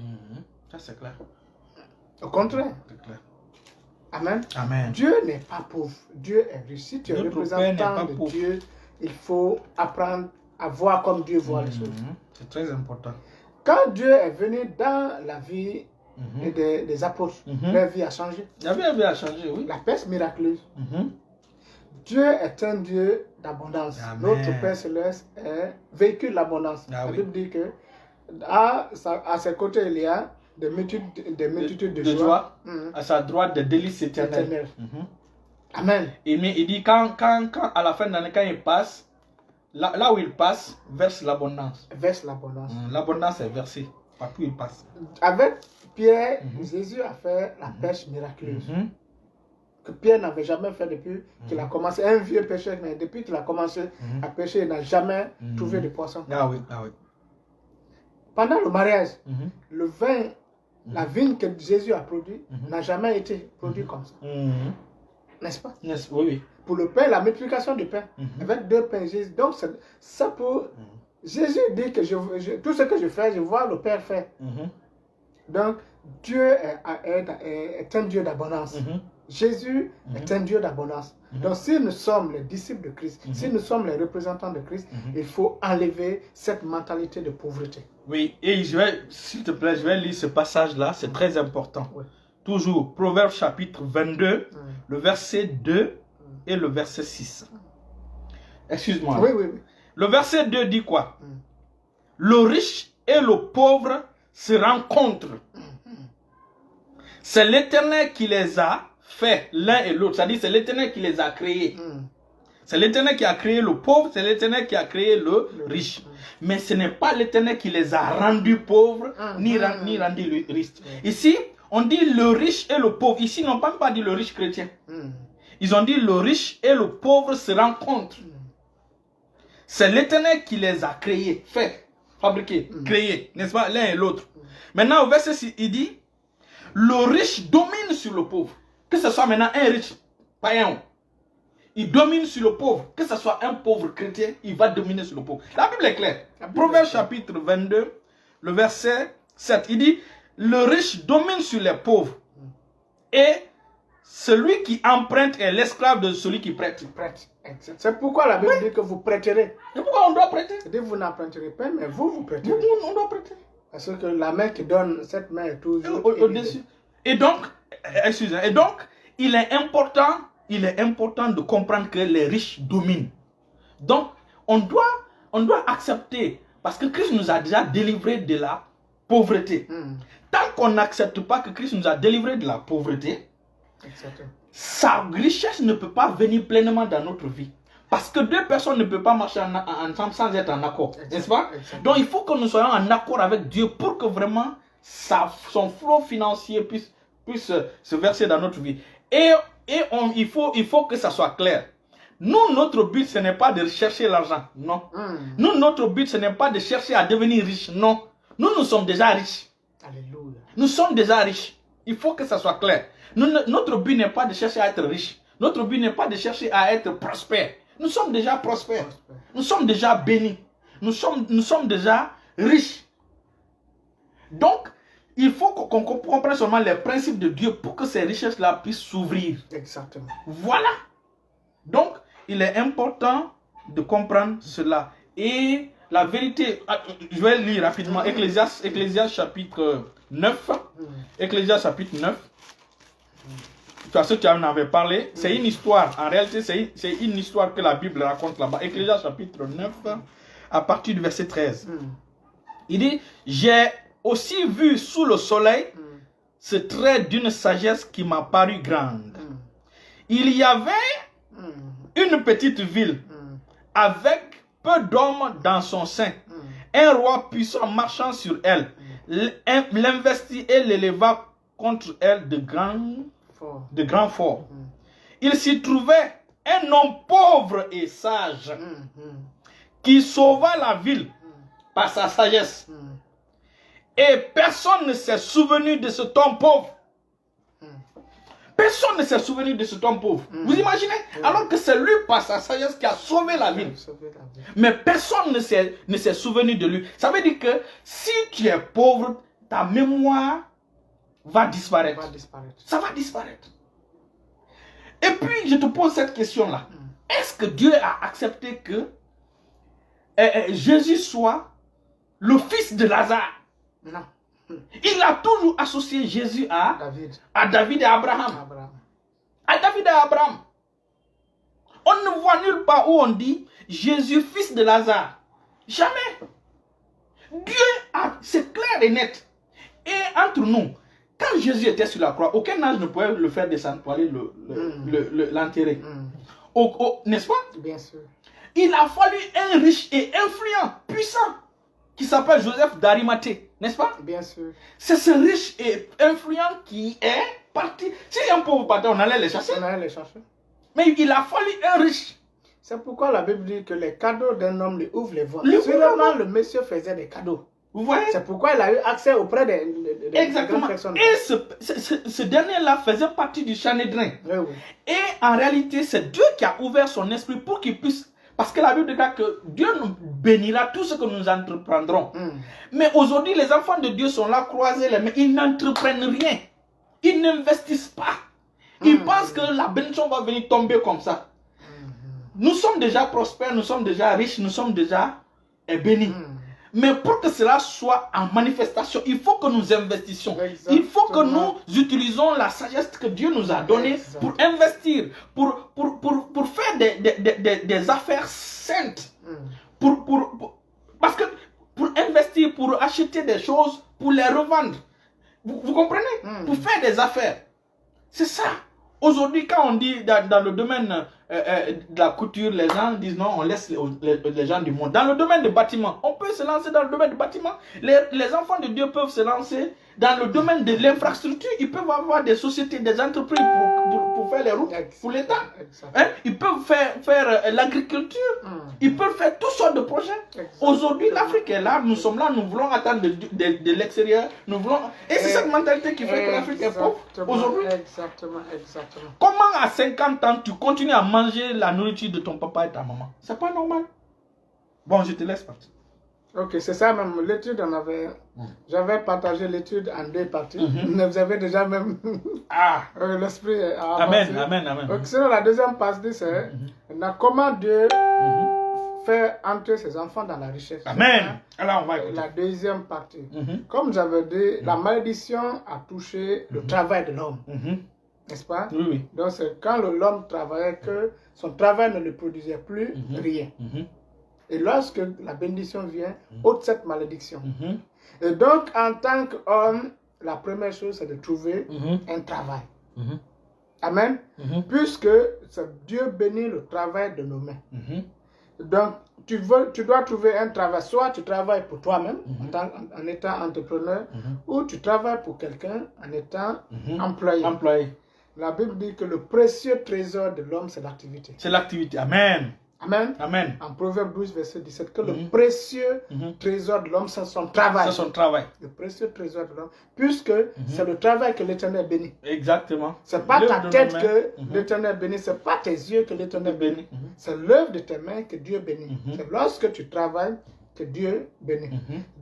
Ça, c'est clair. Au contraire. C'est clair. Amen. Amen. Dieu n'est pas pauvre. Dieu est riche. Si tu es représentant de Dieu, il faut apprendre à voir comme Dieu voit les choses. C'est très important. Quand Dieu est venu dans la vie des apôtres, leur vie a changé. La vie a changé, oui. La peste miraculeuse. Dieu est un Dieu d'abondance. Notre Père Céleste véhicule l'abondance. La Bible dit que à ses côtés, il y a des multitudes de joie. À sa droite des délices éternelles. Éternel. Amen. Et il dit quand à la fin de l'année, quand il passe, là où il passe, verse l'abondance. Verse l'abondance. L'abondance est versée partout où il passe. Avec Pierre, Jésus a fait la pêche miraculeuse. Que Pierre n'avait jamais fait depuis qu'il a commencé. Un vieux pêcheur, mais depuis qu'il a commencé à pêcher, il n'a jamais trouvé de poisson. Ah oui, ah oui. Pendant le mariage, le vin, la vigne que Jésus a produit n'a jamais été produit comme ça. N'est-ce pas? Oui, oui. Pour le pain, la multiplication du pain, avec 2 pains. Donc, ça pour... Jésus dit que tout ce que je fais, je vois le Père faire. Donc, Dieu est un Dieu d'abondance. Jésus est un Dieu d'abondance. Donc, si nous sommes les disciples de Christ, si nous sommes les représentants de Christ, il faut enlever cette mentalité de pauvreté. Oui, et s'il te plaît, je vais lire ce passage-là, c'est très important. Oui. Toujours, Proverbes chapitre 22, le verset 2 et le verset 6. Excuse-moi. Oui, oui, oui. Le verset 2 dit quoi? Le riche et le pauvre se rencontrent. C'est l'Éternel qui les a fait l'un et l'autre. C'est-à-dire c'est l'Éternel qui les a créés. C'est l'Éternel qui a créé le pauvre, c'est l'Éternel qui a créé le riche. Mais ce n'est pas l'Éternel qui les a rendus pauvres, ni rendus riches. Ici, on dit le riche et le pauvre. Ici, ils n'ont pas dit le riche chrétien. Ils ont dit le riche et le pauvre se rencontrent. C'est l'Éternel qui les a créés, fait, fabriqués, créés, n'est-ce pas, l'un et l'autre. Maintenant, au verset 6, il dit, le riche domine sur le pauvre. Que ce soit maintenant un riche païen, il domine sur le pauvre. Que ce soit un pauvre chrétien, il va dominer sur le pauvre. La Bible est claire. Proverbe chapitre 22, le verset 7, il dit, le riche domine sur les pauvres. Et celui qui emprunte est l'esclave de celui qui prête. C'est pourquoi la Bible dit que vous prêterez. Et pourquoi on doit prêter? Elle dit vous n'emprunterez pas, mais vous prêterez. On doit prêter. Parce que la main qui donne, cette main est toujours au-dessus. Et donc, il est important de comprendre que les riches dominent. Donc, on doit accepter, parce que Christ nous a déjà délivrés de la pauvreté. Tant qu'on n'accepte pas que Christ nous a délivrés de la pauvreté, sa richesse ne peut pas venir pleinement dans notre vie. Parce que 2 personnes ne peuvent pas marcher ensemble sans être en accord. N'est-ce pas? Donc il faut que nous soyons en accord avec Dieu pour que vraiment son flot financier puisse se verser dans notre vie. Et il faut que ça soit clair. Nous, notre but, ce n'est pas de chercher l'argent. Non. Nous, notre but, ce n'est pas de chercher à devenir riche. Non. Nous sommes déjà riches. Alléluia. Nous sommes déjà riches. Il faut que ça soit clair. Notre but n'est pas de chercher à être riche. Notre but n'est pas de chercher à être prospère. Nous sommes déjà prospères. Nous sommes déjà bénis. Nous sommes déjà riches. Donc, il faut qu'on comprenne seulement les principes de Dieu pour que ces richesses-là puissent s'ouvrir. Exactement. Voilà. Donc, il est important de comprendre cela. Et la vérité, je vais lire rapidement Ecclésiaste chapitre 9. Ecclésiaste chapitre 9. Parce que tu en avais parlé, c'est une histoire. En réalité, c'est une histoire que la Bible raconte là-bas. Ecclésiaste chapitre 9, à partir du verset 13. Il dit, j'ai aussi vu sous le soleil ce trait d'une sagesse qui m'a paru grande. Il y avait une petite ville avec peu d'hommes dans son sein. Un roi puissant marchant sur elle. L'investit et l'éleva contre elle de grands forts. Il s'y trouvait un homme pauvre et sage qui sauva la ville par sa sagesse. Et personne ne s'est souvenu de cet homme pauvre. Personne ne s'est souvenu de cet homme pauvre. Vous imaginez? Alors que c'est lui par sa sagesse qui a sauvé la ville. Mais personne ne s'est souvenu de lui. Ça veut dire que si tu es pauvre, ta mémoire va disparaître. Ça va disparaître. Et puis, je te pose cette question-là. Est-ce que Dieu a accepté que Jésus soit le fils de Lazare? Non. Il a toujours associé Jésus à David et Abraham. À David et Abraham. On ne voit nulle part où on dit Jésus, fils de Lazare. Jamais. Dieu, c'est clair et net. Et entre nous, quand Jésus était sur la croix, aucun âge ne pouvait le faire descendre pour aller l'enterrer. N'est-ce pas? Bien sûr. Il a fallu un riche et influent, puissant, qui s'appelle Joseph d'Arimathée, n'est-ce pas? Bien sûr. C'est ce riche et influent qui est parti. Si un pauvre partait, on allait les chercher. On allait les chercher. Mais il a fallu un riche. C'est pourquoi la Bible dit que les cadeaux d'un homme lui ouvrent les voies. Le Sûrement, le monsieur faisait des cadeaux. Vous voyez? C'est pourquoi il a eu accès auprès des Exactement. personnes. Et ce dernier-là faisait partie du Sanhédrin. Oui, oui. Et en réalité, c'est Dieu qui a ouvert son esprit pour qu'il puisse... Parce que la Bible dit que Dieu nous bénira tout ce que nous entreprendrons. Mais aujourd'hui, les enfants de Dieu sont là, croisés les mains. Ils n'entreprennent rien. Ils n'investissent pas. Ils pensent que la bénédiction va venir tomber comme ça. Nous sommes déjà prospères, nous sommes déjà riches, nous sommes déjà bénis. Mais pour que cela soit en manifestation, il faut que nous investissions. Exactement. Il faut que nous utilisions la sagesse que Dieu nous a donnée pour investir, pour faire des affaires saintes. Parce que pour investir, pour acheter des choses, pour les revendre. Vous comprenez? Pour faire des affaires. C'est ça. Aujourd'hui, quand on dit dans le domaine de la couture, les gens disent non, on laisse les gens du monde. Dans le domaine du bâtiment, on peut se lancer dans le domaine du bâtiment. Les enfants de Dieu peuvent se lancer dans le domaine de l'infrastructure. Ils peuvent avoir des sociétés, des entreprises pour faire les routes pour l'État. Hein? Ils peuvent faire l'agriculture. Ils peuvent faire toutes sortes de projets. Aujourd'hui, l'Afrique est là. Nous sommes là. Nous voulons attendre de l'extérieur. Nous voulons... Et c'est cette mentalité qui fait que l'Afrique est pauvre aujourd'hui. Exactement. Comment à 50 ans tu continues à manger la nourriture de ton papa et ta maman? C'est pas normal. Bon, je te laisse partir. Ok, c'est ça même. L'étude, j'avais partagé l'étude en 2 parties. Vous avez déjà même l'esprit a avancé. Amen. Donc, sinon, la deuxième partie, c'est comment Dieu fait entrer ses enfants dans la richesse. Amen. Alors, on va écouter. La deuxième partie. Comme j'avais dit, la malédiction a touché le travail de l'homme. N'est-ce pas? Oui. Donc, c'est quand l'homme travaillait que son travail ne lui produisait plus rien. Et lorsque la bénédiction vient, ôte cette malédiction. Et donc, en tant qu'homme, la première chose, c'est de trouver un travail. Amen. Puisque Dieu bénit le travail de nos mains. Donc, tu dois trouver un travail. Soit tu travailles pour toi-même, en étant entrepreneur, ou tu travailles pour quelqu'un en étant employé. La Bible dit que le précieux trésor de l'homme, c'est l'activité. C'est l'activité. Amen. Amen. En Proverbe 12, verset 17, que le précieux trésor de l'homme, c'est son travail. C'est son travail. Le précieux trésor de l'homme, puisque c'est le travail que l'Éternel bénit. Exactement. C'est pas ta tête que l'Éternel bénit, c'est pas tes yeux que l'Éternel bénit. C'est l'œuvre de tes mains que Dieu bénit. C'est lorsque tu travailles que Dieu bénit.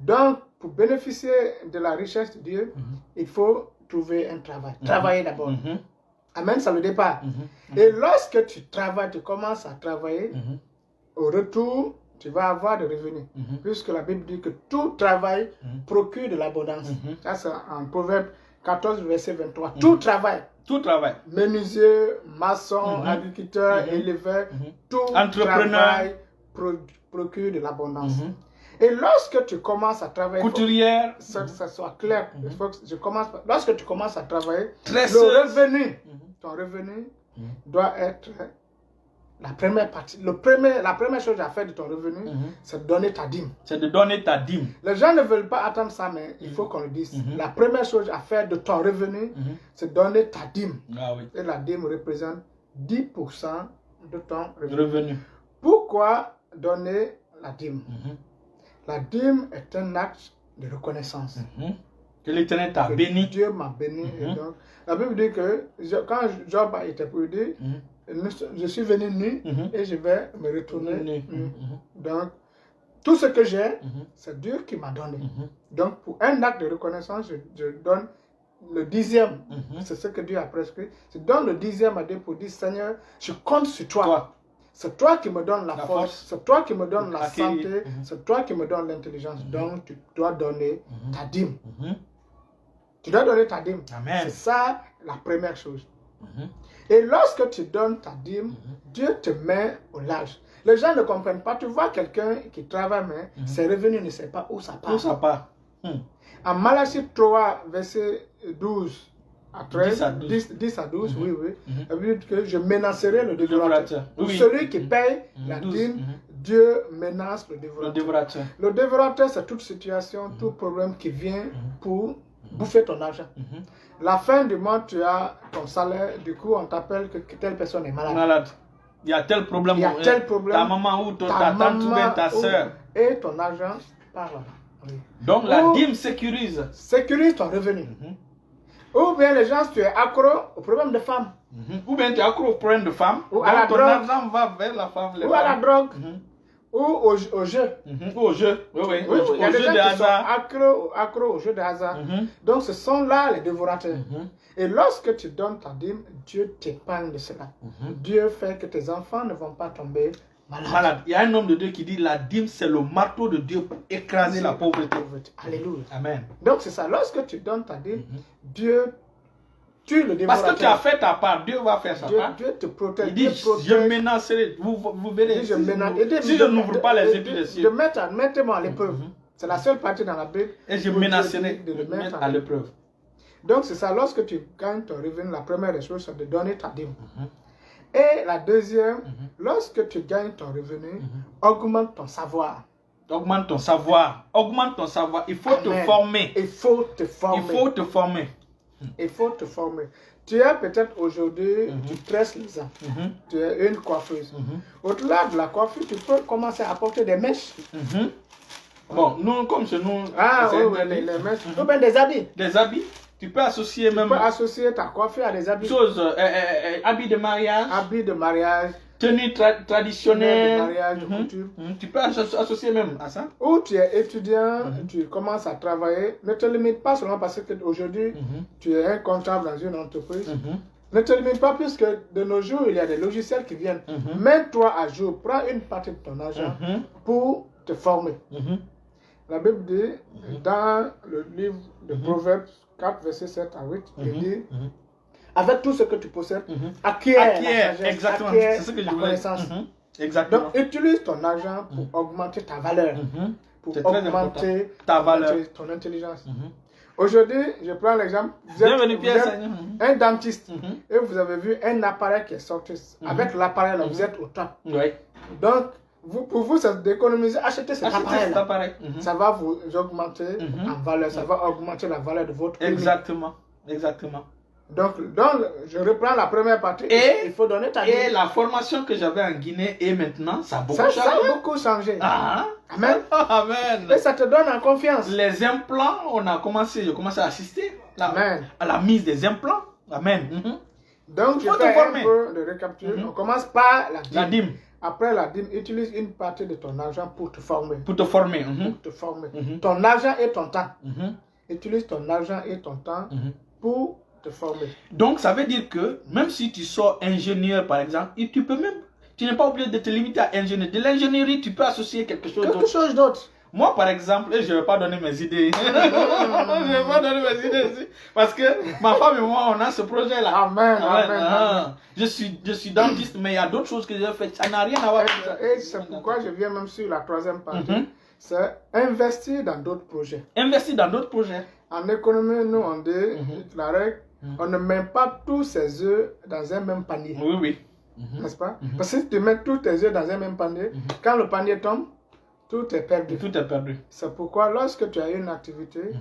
Donc, pour bénéficier de la richesse de Dieu, il faut trouver un travail. Travailler d'abord. Amen, c'est le départ. Et lorsque tu travailles, tu commences à travailler, au retour, tu vas avoir des revenus. Puisque la Bible dit que tout travail procure de l'abondance. Ça, c'est en Proverbe 14, verset 23. Tout travail. Menuisier, maçon, agriculteur, éleveur, tout travail procure de l'abondance. Et lorsque tu commences à travailler, couturière, ça soit clair. Il faut que lorsque tu commences à travailler, ton revenu doit être la première partie. La première chose à faire de ton revenu, c'est de donner ta dîme. Les gens ne veulent pas attendre ça, mais il faut qu'on le dise. La première chose à faire de ton revenu, c'est de donner ta dîme. Et la dîme représente 10% de ton revenu. Pourquoi donner la dîme? La dîme est un acte de reconnaissance. Que l'Éternel t'a béni. Dieu m'a béni. Et donc, la Bible dit que quand Job a été prudé, je suis venu nu et je vais me retourner nu. Donc, tout ce que j'ai, c'est Dieu qui m'a donné. Donc, pour un acte de reconnaissance, je donne le 10e. C'est ce que Dieu a prescrit. Je donne le 10e à Dieu pour dire, Seigneur, je compte sur toi. C'est toi qui me donnes la force, c'est toi qui me donnes la santé, c'est toi qui me donnes l'intelligence. Donc, tu dois donner ta dîme. Tu dois donner ta dîme. C'est ça la première chose. Et lorsque tu donnes ta dîme, Dieu te met au large. Les gens ne comprennent pas. Tu vois quelqu'un qui travaille, mais ses revenus ne savent pas où ça part. En Malachie 3, verset 12 à 13, 10 à 12, oui, oui. Ça veut dire que je menacerai le dévorateur. Pour celui qui paye la dîme, Dieu menace le dévorateur. Le dévorateur, c'est toute situation, tout problème qui vient pour bouffer ton argent. La fin du mois, tu as ton salaire, du coup, on t'appelle que telle personne est malade. Il y a tel problème. Il y a tel problème. Ta maman ou ta tante ou bien ta soeur. Et ton argent part là. Oui. Donc la dîme sécurise. Sécurise ton revenu. Ou bien les gens, tu es accro au problème de femmes. Ou bien tu es accro au problème de femmes. Ou à la ton drogue. argent va vers la femme. Ou à la drogue. Ou au jeu. Ou au jeu. Oui. Il y a au des jeu gens de qui hasard. sont accro au jeu de hasard. Donc ce sont là les dévorateurs. Et lorsque tu donnes ta dîme, Dieu t'épargne de cela. Dieu fait que tes enfants ne vont pas tomber malades. Il y a un homme de Dieu qui dit la dîme c'est le marteau de Dieu pour écraser la pauvreté. Alléluia. Amen. Donc c'est ça. Lorsque tu donnes ta dîme, Dieu tue le dévorateur. Parce que tu as fait ta part, Dieu va faire sa part. Dieu te protège. Il dit je menacerai. Vous verrez. Si je n'ouvre pas les yeux des cieux. Mettez-moi à l'épreuve. C'est la seule partie dans la Bible. Et je menacerai de le mettre à l'épreuve. Donc c'est ça, lorsque tu gagnes ton revenu, la première des choses, c'est de donner ta dîme. Et la deuxième, lorsque tu gagnes ton revenu, augmente ton savoir. Augmente ton savoir. Augmente ton savoir. Il faut te former. Il faut te former. Il faut te former. Il faut te former. Tu es peut-être aujourd'hui, tu tresses les ans. Tu es une coiffeuse. Au-delà de la coiffure, tu peux commencer à apporter des mèches. Bon, nous, comme chez nous, les mèches. Ou bien des habits. Des habits. Tu peux associer même. Tu peux associer ta coiffure à des habits. Habits de mariage. Habits de mariage. Tenue traditionnelle. De mariage, de couture. Tu peux associer même à ça. Ou tu es étudiant, tu commences à travailler. Ne te limite pas seulement parce qu'aujourd'hui, tu es un comptable dans une entreprise. Ne te limite pas puisque de nos jours, il y a des logiciels qui viennent. Mets-toi à jour. Prends une partie de ton argent pour te former. La Bible dit, dans le livre de Proverbes 4, verset 7 à 8, il dit, avec tout ce que tu possèdes, acquiert la sagesse, exactement. acquiert C'est ce que je la voulais. connaissance. Exactement. Donc, utilise ton argent pour augmenter ta valeur, pour augmenter ta valeur, ton intelligence. Aujourd'hui, je prends l'exemple, vous êtes un dentiste et vous avez vu un appareil qui est sorti. Avec l'appareil, vous êtes au top. Donc, pour vous, c'est d'économiser, achetez cet appareil. Ça va vous augmenter en valeur, ça va augmenter la valeur de votre clinique. Exactement. Donc, je reprends la première partie. Il faut donner ta dîme. Et la formation que j'avais en Guinée et maintenant, ça a beaucoup changé. Ça a beaucoup changé. Amen. Amen. Et ça te donne en confiance. Les implants, j'ai commencé à assister à la mise des implants. Amen. Donc, je fais un peu de récapitulation. On commence par la dîme. Après la dîme, utilise une partie de ton argent pour te former. Pour te former. Pour te former. Ton argent et ton temps. Utilise ton argent et ton temps pour te former. Donc, ça veut dire que même si tu sors ingénieur, par exemple, tu n'es pas obligé de te limiter à ingénieur. De l'ingénierie, tu peux associer quelque chose d'autre. Moi, par exemple, je ne vais pas donner mes idées. Je ne vais pas donner mes idées ici. Parce que ma femme et moi, on a ce projet-là. Amen. Je suis dentiste, mais il y a d'autres choses que j'ai faites. Ça n'a rien à voir avec ça. Et c'est pourquoi je viens même sur la troisième partie. C'est investir dans d'autres projets. Investir dans d'autres projets. En économie, nous, on dit, la règle, on ne met pas tous ses œufs dans un même panier. Oui. N'est-ce pas? Parce que si tu mets tous tes œufs dans un même panier, quand le panier tombe, tout est perdu. Tout est perdu. C'est pourquoi lorsque tu as une activité,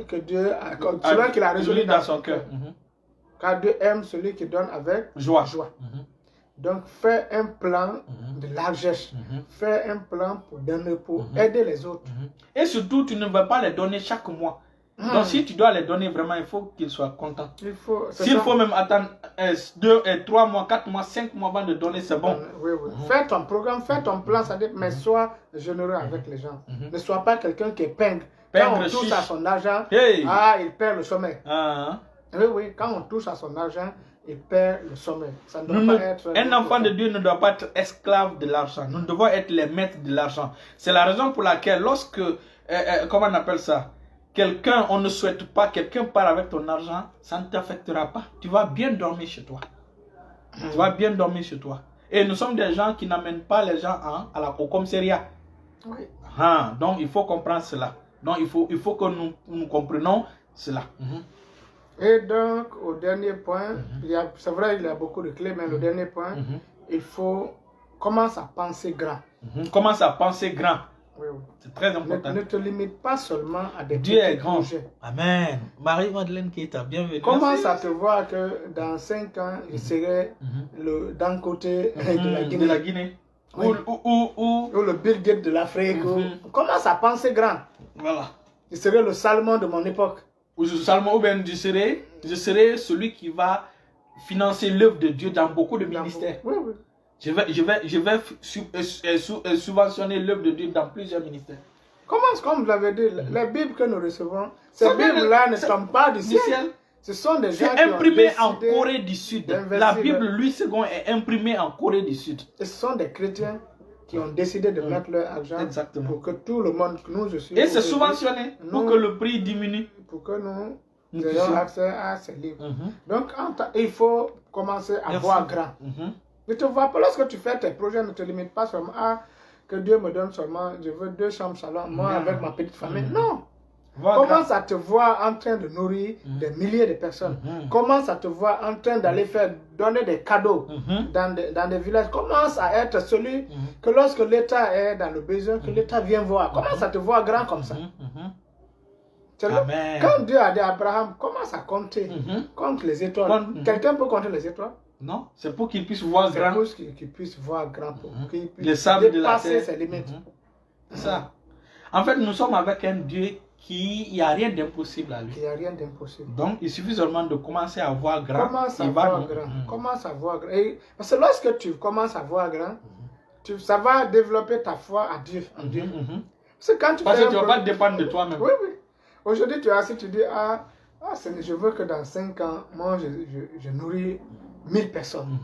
que Dieu a, celui qu'il a résolu dans son cœur. Mhm. Car Dieu aime celui qui donne avec Joie. Mhm. Donc, fais un plan de largesse. Fais un plan pour donner, pour aider les autres. Et surtout, tu ne vas pas les donner chaque mois. Donc, si tu dois les donner vraiment, il faut qu'ils soient contents. S'il faut même attendre 2, 3 mois, 4 mois, 5 mois avant de donner, c'est bon. Oui, oui. Fais ton programme, fais ton plan, ça dit, mais sois généreux avec les gens. Ne sois pas quelqu'un qui est pingre. Quand on touche à son argent, il perd le sommeil. Oui, oui, quand on touche à son argent, il perd le sommeil. Ça ne doit pas être... Un enfant de Dieu ne doit pas être esclave de l'argent. Nous devons être les maîtres de l'argent. C'est la raison pour laquelle lorsque, comment on appelle ça, quelqu'un, on ne souhaite pas, quelqu'un part avec ton argent, ça ne t'affectera pas. Tu vas bien dormir chez toi. Tu vas bien dormir chez toi. Et nous sommes des gens qui n'amènent pas les gens au commissariat. Oui. Donc il faut comprendre cela. Donc il faut que nous comprenions cela. Et donc, au dernier point, c'est vrai, il y a beaucoup de clés, mais le dernier point, il faut commencer à penser grand. Commence à penser grand. Oui, oui. C'est très important. Ne te limite pas seulement à des Dieu est petits grand. projets. Amen. Marie-Madeleine Keita, bienvenue. Commence à te voir que dans 5 ans, je serai d'un côté de la Guinée. Oui. Ou le Bill Gates de l'Afrique. Commence à penser grand. Voilà. Je serai le Salomon de mon époque. Ou bien je serai celui qui va financer l'œuvre de Dieu dans beaucoup de ministères. Oui, oui. Je vais subventionner l'œuvre de Dieu dans plusieurs ministères. Commence, comme vous l'avez dit, les Bibles que nous recevons, ces Bibles-là ne tombent pas du ciel. Ce sont des gens qui ont imprimé en Corée du Sud. La Bible, Louis II, est imprimée en Corée du Sud. Et ce sont des chrétiens qui ont décidé de mettre leur argent pour que tout le monde, nous aussi... Et c'est subventionné pour que le prix diminue. Pour que nous ayons accès à ces livres. Donc, il faut commencer à voir grand. Ne te vois pas, lorsque tu fais tes projets, ne te limite pas seulement à que Dieu me donne seulement, je veux 2 chambres salon, moi avec ma petite famille. Non. Commence à te voir en train de nourrir des milliers de personnes. Commence à te voir en train d'aller donner des cadeaux dans des villages. Commence à être celui que lorsque l'État est dans le besoin, que l'État vient voir. Commence à te voir grand comme ça. Quand Dieu a dit à Abraham, commence à compter, compte les étoiles. Quelqu'un peut compter les étoiles? Non, c'est pour qu'il puisse voir grand. C'est pour qu'il puisse voir grand, pour qu'il puisse dépasser ses limites. C'est ça. En fait, nous sommes avec un Dieu il n'y a rien d'impossible à lui. Il n'y a rien d'impossible. Donc, il suffit seulement de commencer à voir grand. Commence à voir grand. Commence à voir grand. Parce que lorsque tu commences à voir grand, ça va développer ta foi à Dieu. En Dieu. Parce que tu ne vas pas dépendre de toi-même. Oui, oui. Aujourd'hui, tu es assis, tu dis, je veux que dans 5 ans, moi, je nourris 1000 personnes.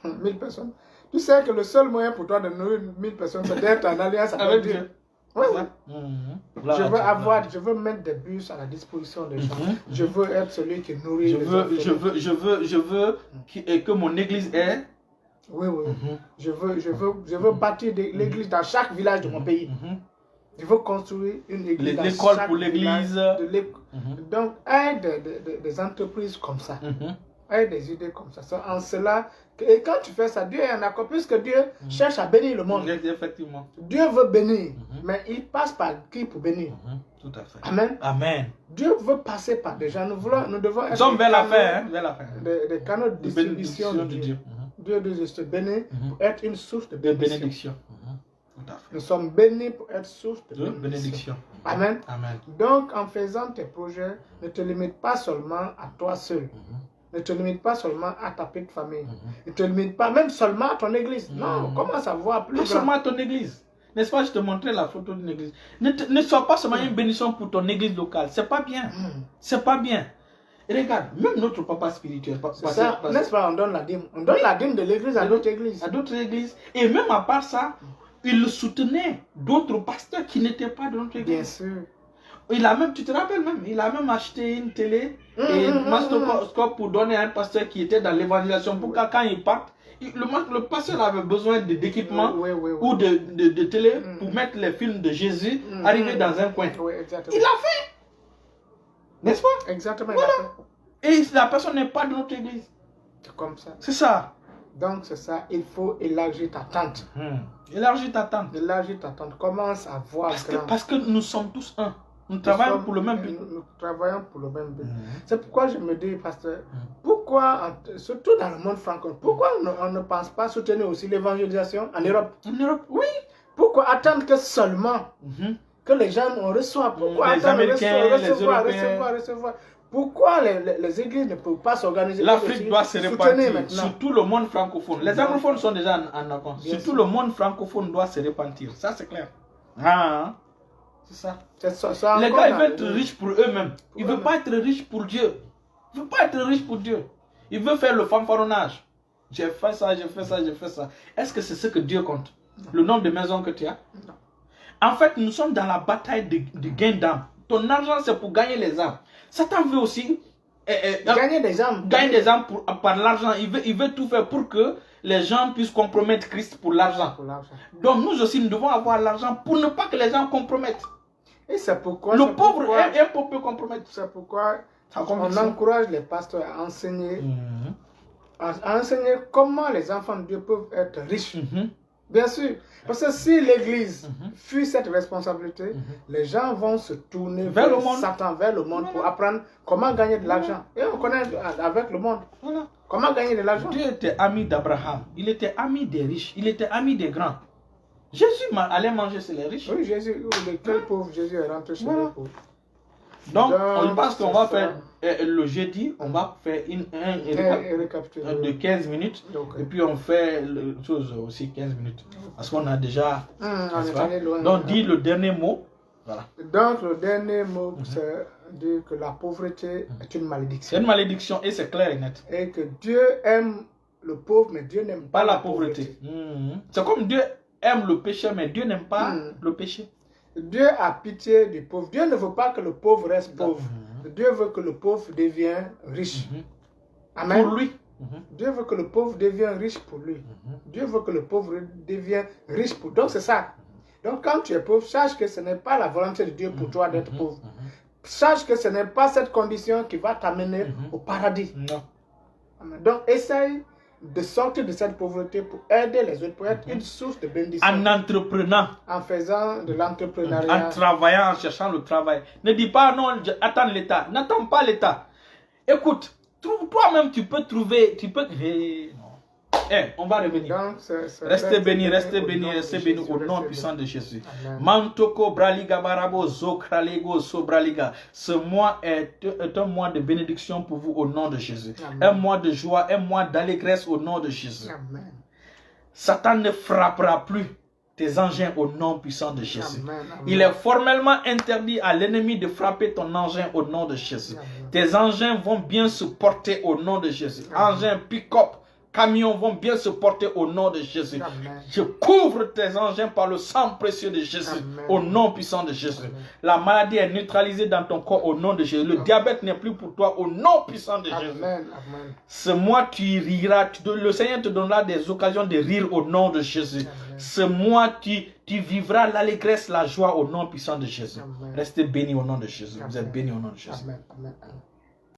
1000 personnes. Tu sais que le seul moyen pour toi de nourrir 1000 personnes, c'est d'être en alliance avec Dieu. Oui, oui. Je veux mettre des bus à la disposition des gens. Je veux être celui qui nourrit les gens. Je veux que mon église ait. Oui, oui. Je veux bâtir l'église dans chaque village de mon pays. Je veux construire une église dans l'école chaque pour l'église. Donc, aide des entreprises comme ça. Aide des idées comme ça. C'est en cela et quand tu fais ça, Dieu est un accord, puisque Dieu cherche à bénir le monde. Effectivement. Dieu veut bénir, mais il passe par qui pour bénir? Tout à fait. Amen. Amen. Dieu veut passer par des gens. Nous devons être nous sommes vers la fin. Des canaux de distribution de Dieu. Dieu dit je te bénis pour être une source de bénédiction. Tout à fait. Nous sommes bénis pour être source de bénédiction. Amen. Amen. Donc, en faisant tes projets, ne te limite pas seulement à toi seul. Ne te limite pas seulement à ta petite famille. Ne te limite pas même seulement à ton église. Non, commence à voir plus grand. Non seulement à ton église. N'est-ce pas, je te montrais la photo d'une église. Ne sois pas seulement une bénédiction pour ton église locale. C'est pas bien. C'est pas bien. Et regarde, même notre papa spirituel. N'est-ce pas, on donne la dîme. On donne la dîme de l'église à d'autres églises. À d'autres églises. Et même à part ça, il soutenait d'autres pasteurs qui n'étaient pas de notre église. Bien sûr. Il a même, tu te rappelles même, il a même acheté une télé et un mastoscope pour donner à un pasteur qui était dans l'évangélisation pour que quand il parte, le pasteur avait besoin d'équipement ou de télé pour mettre les films de Jésus arriver dans un coin. Oui, exactement. Il l'a fait. N'est-ce pas? Exactement. Voilà. Et la personne n'est pas de notre église. C'est comme ça. C'est ça. Donc c'est ça, il faut élargir ta tente. Élargir ta tente. Élargir ta tente. Commence à voir parce que nous sommes tous un. Nous travaillons pour le même but. Nous travaillons pour le même but. C'est pourquoi je me dis, pasteur, pourquoi, surtout dans le monde francophone, pourquoi on ne pense pas soutenir aussi l'évangélisation en Europe? En Europe, oui. Pourquoi attendre que seulement que les gens on reçoivent? Pourquoi les attendre Américains, recevoir? Pourquoi les églises ne peuvent pas s'organiser? L'Afrique doit se répartir sur tout le monde francophone. Les anglophones sont déjà en avance. Sur tout le monde francophone doit se répartir. Ça, c'est clair. Ah, c'est ça. Les gars, ils veulent être riches pour eux-mêmes. Ils ne veulent pas être riches pour Dieu. Ils ne veulent pas être riches pour Dieu. Ils veulent faire le fanfaronnage. J'ai fait ça, j'ai fait ça, j'ai fait ça. Est-ce que c'est ce que Dieu compte? Le nombre de maisons que tu as? Non. En fait, nous sommes dans la bataille de gain d'âme. Ton argent, c'est pour gagner les âmes. Satan veut aussi gagner des âmes. Gagner des âmes par l'argent. Il veut tout faire pour que les gens puissent compromettre Christ pour l'argent. Donc nous aussi, nous devons avoir l'argent pour ne pas que les gens compromettent. Et c'est pourquoi le pauvre est un peu compromettre. C'est pourquoi on encourage les pasteurs à enseigner, à enseigner comment les enfants de Dieu peuvent être riches. Bien sûr, parce que si l'Église fuit cette responsabilité, les gens vont se tourner vers le monde, Satan, vers le monde pour apprendre comment gagner de l'argent. Et on connaît avec le monde comment gagner de l'argent. Dieu était ami d'Abraham, il était ami des riches, il était ami des grands. Jésus allait manger chez les riches. Oui, Jésus, quel pauvre Jésus est rentré chez les pauvres. Donc, on pense qu'on va faire le jeudi, on va faire un récapitulatif de 15 minutes. Et puis on fait la chose aussi 15 minutes. Parce qu'on a déjà. Donc, dis le dernier mot. Voilà. Donc, le dernier mot, c'est dire que la pauvreté est une malédiction. C'est une malédiction et c'est clair et net. Et que Dieu aime le pauvre, mais Dieu n'aime pas la pauvreté. C'est comme Dieu aime le péché, mais Dieu n'aime pas le péché. Dieu a pitié du pauvre. Dieu ne veut pas que le pauvre reste pauvre. Dieu veut que le pauvre devienne riche. Amen. Pour lui. Dieu veut que le pauvre devienne riche pour lui. Dieu veut que le pauvre devienne riche pour. Donc c'est ça. Donc quand tu es pauvre, sache que ce n'est pas la volonté de Dieu pour toi d'être pauvre. Sache que ce n'est pas cette condition qui va t'amener au paradis. Non. Amen. Donc essaye de sortir de cette pauvreté pour aider les autres, pour être une source de bénédiction. En entreprenant. En faisant de l'entrepreneuriat. En travaillant, en cherchant le travail. Ne dis pas non, attends l'État. N'attends pas l'État. Écoute, toi-même tu peux trouver, on va revenir. Donc, restez bénis, restez bénis, restez bénis au nom puissant de Jésus. Mantoko braliga barabo zokralego sobraliga. Ce mois est un mois de bénédiction pour vous au nom de Jésus. Amen. Un mois de joie, un mois d'allégresse au nom de Jésus. Amen. Satan ne frappera plus tes engins au nom puissant de Jésus. Amen. Amen. Il est formellement interdit à l'ennemi de frapper ton engin au nom de Jésus. Amen. Tes engins vont bien se porter au nom de Jésus. Engins pick-up, camions vont bien se porter au nom de Jésus. Amen. Je couvre tes engins par le sang précieux de Jésus. Amen. Au nom puissant de Jésus. Amen. La maladie est neutralisée dans ton corps au nom de Jésus. Le diabète n'est plus pour toi au nom puissant de Jésus. Amen. Ce mois, tu riras. Le Seigneur te donnera des occasions de rire au nom de Jésus. Amen. Ce mois, tu vivras l'allégresse, la joie au nom puissant de Jésus. Amen. Restez bénis au nom de Jésus. Amen. Vous êtes bénis au nom de Jésus. Amen. Amen.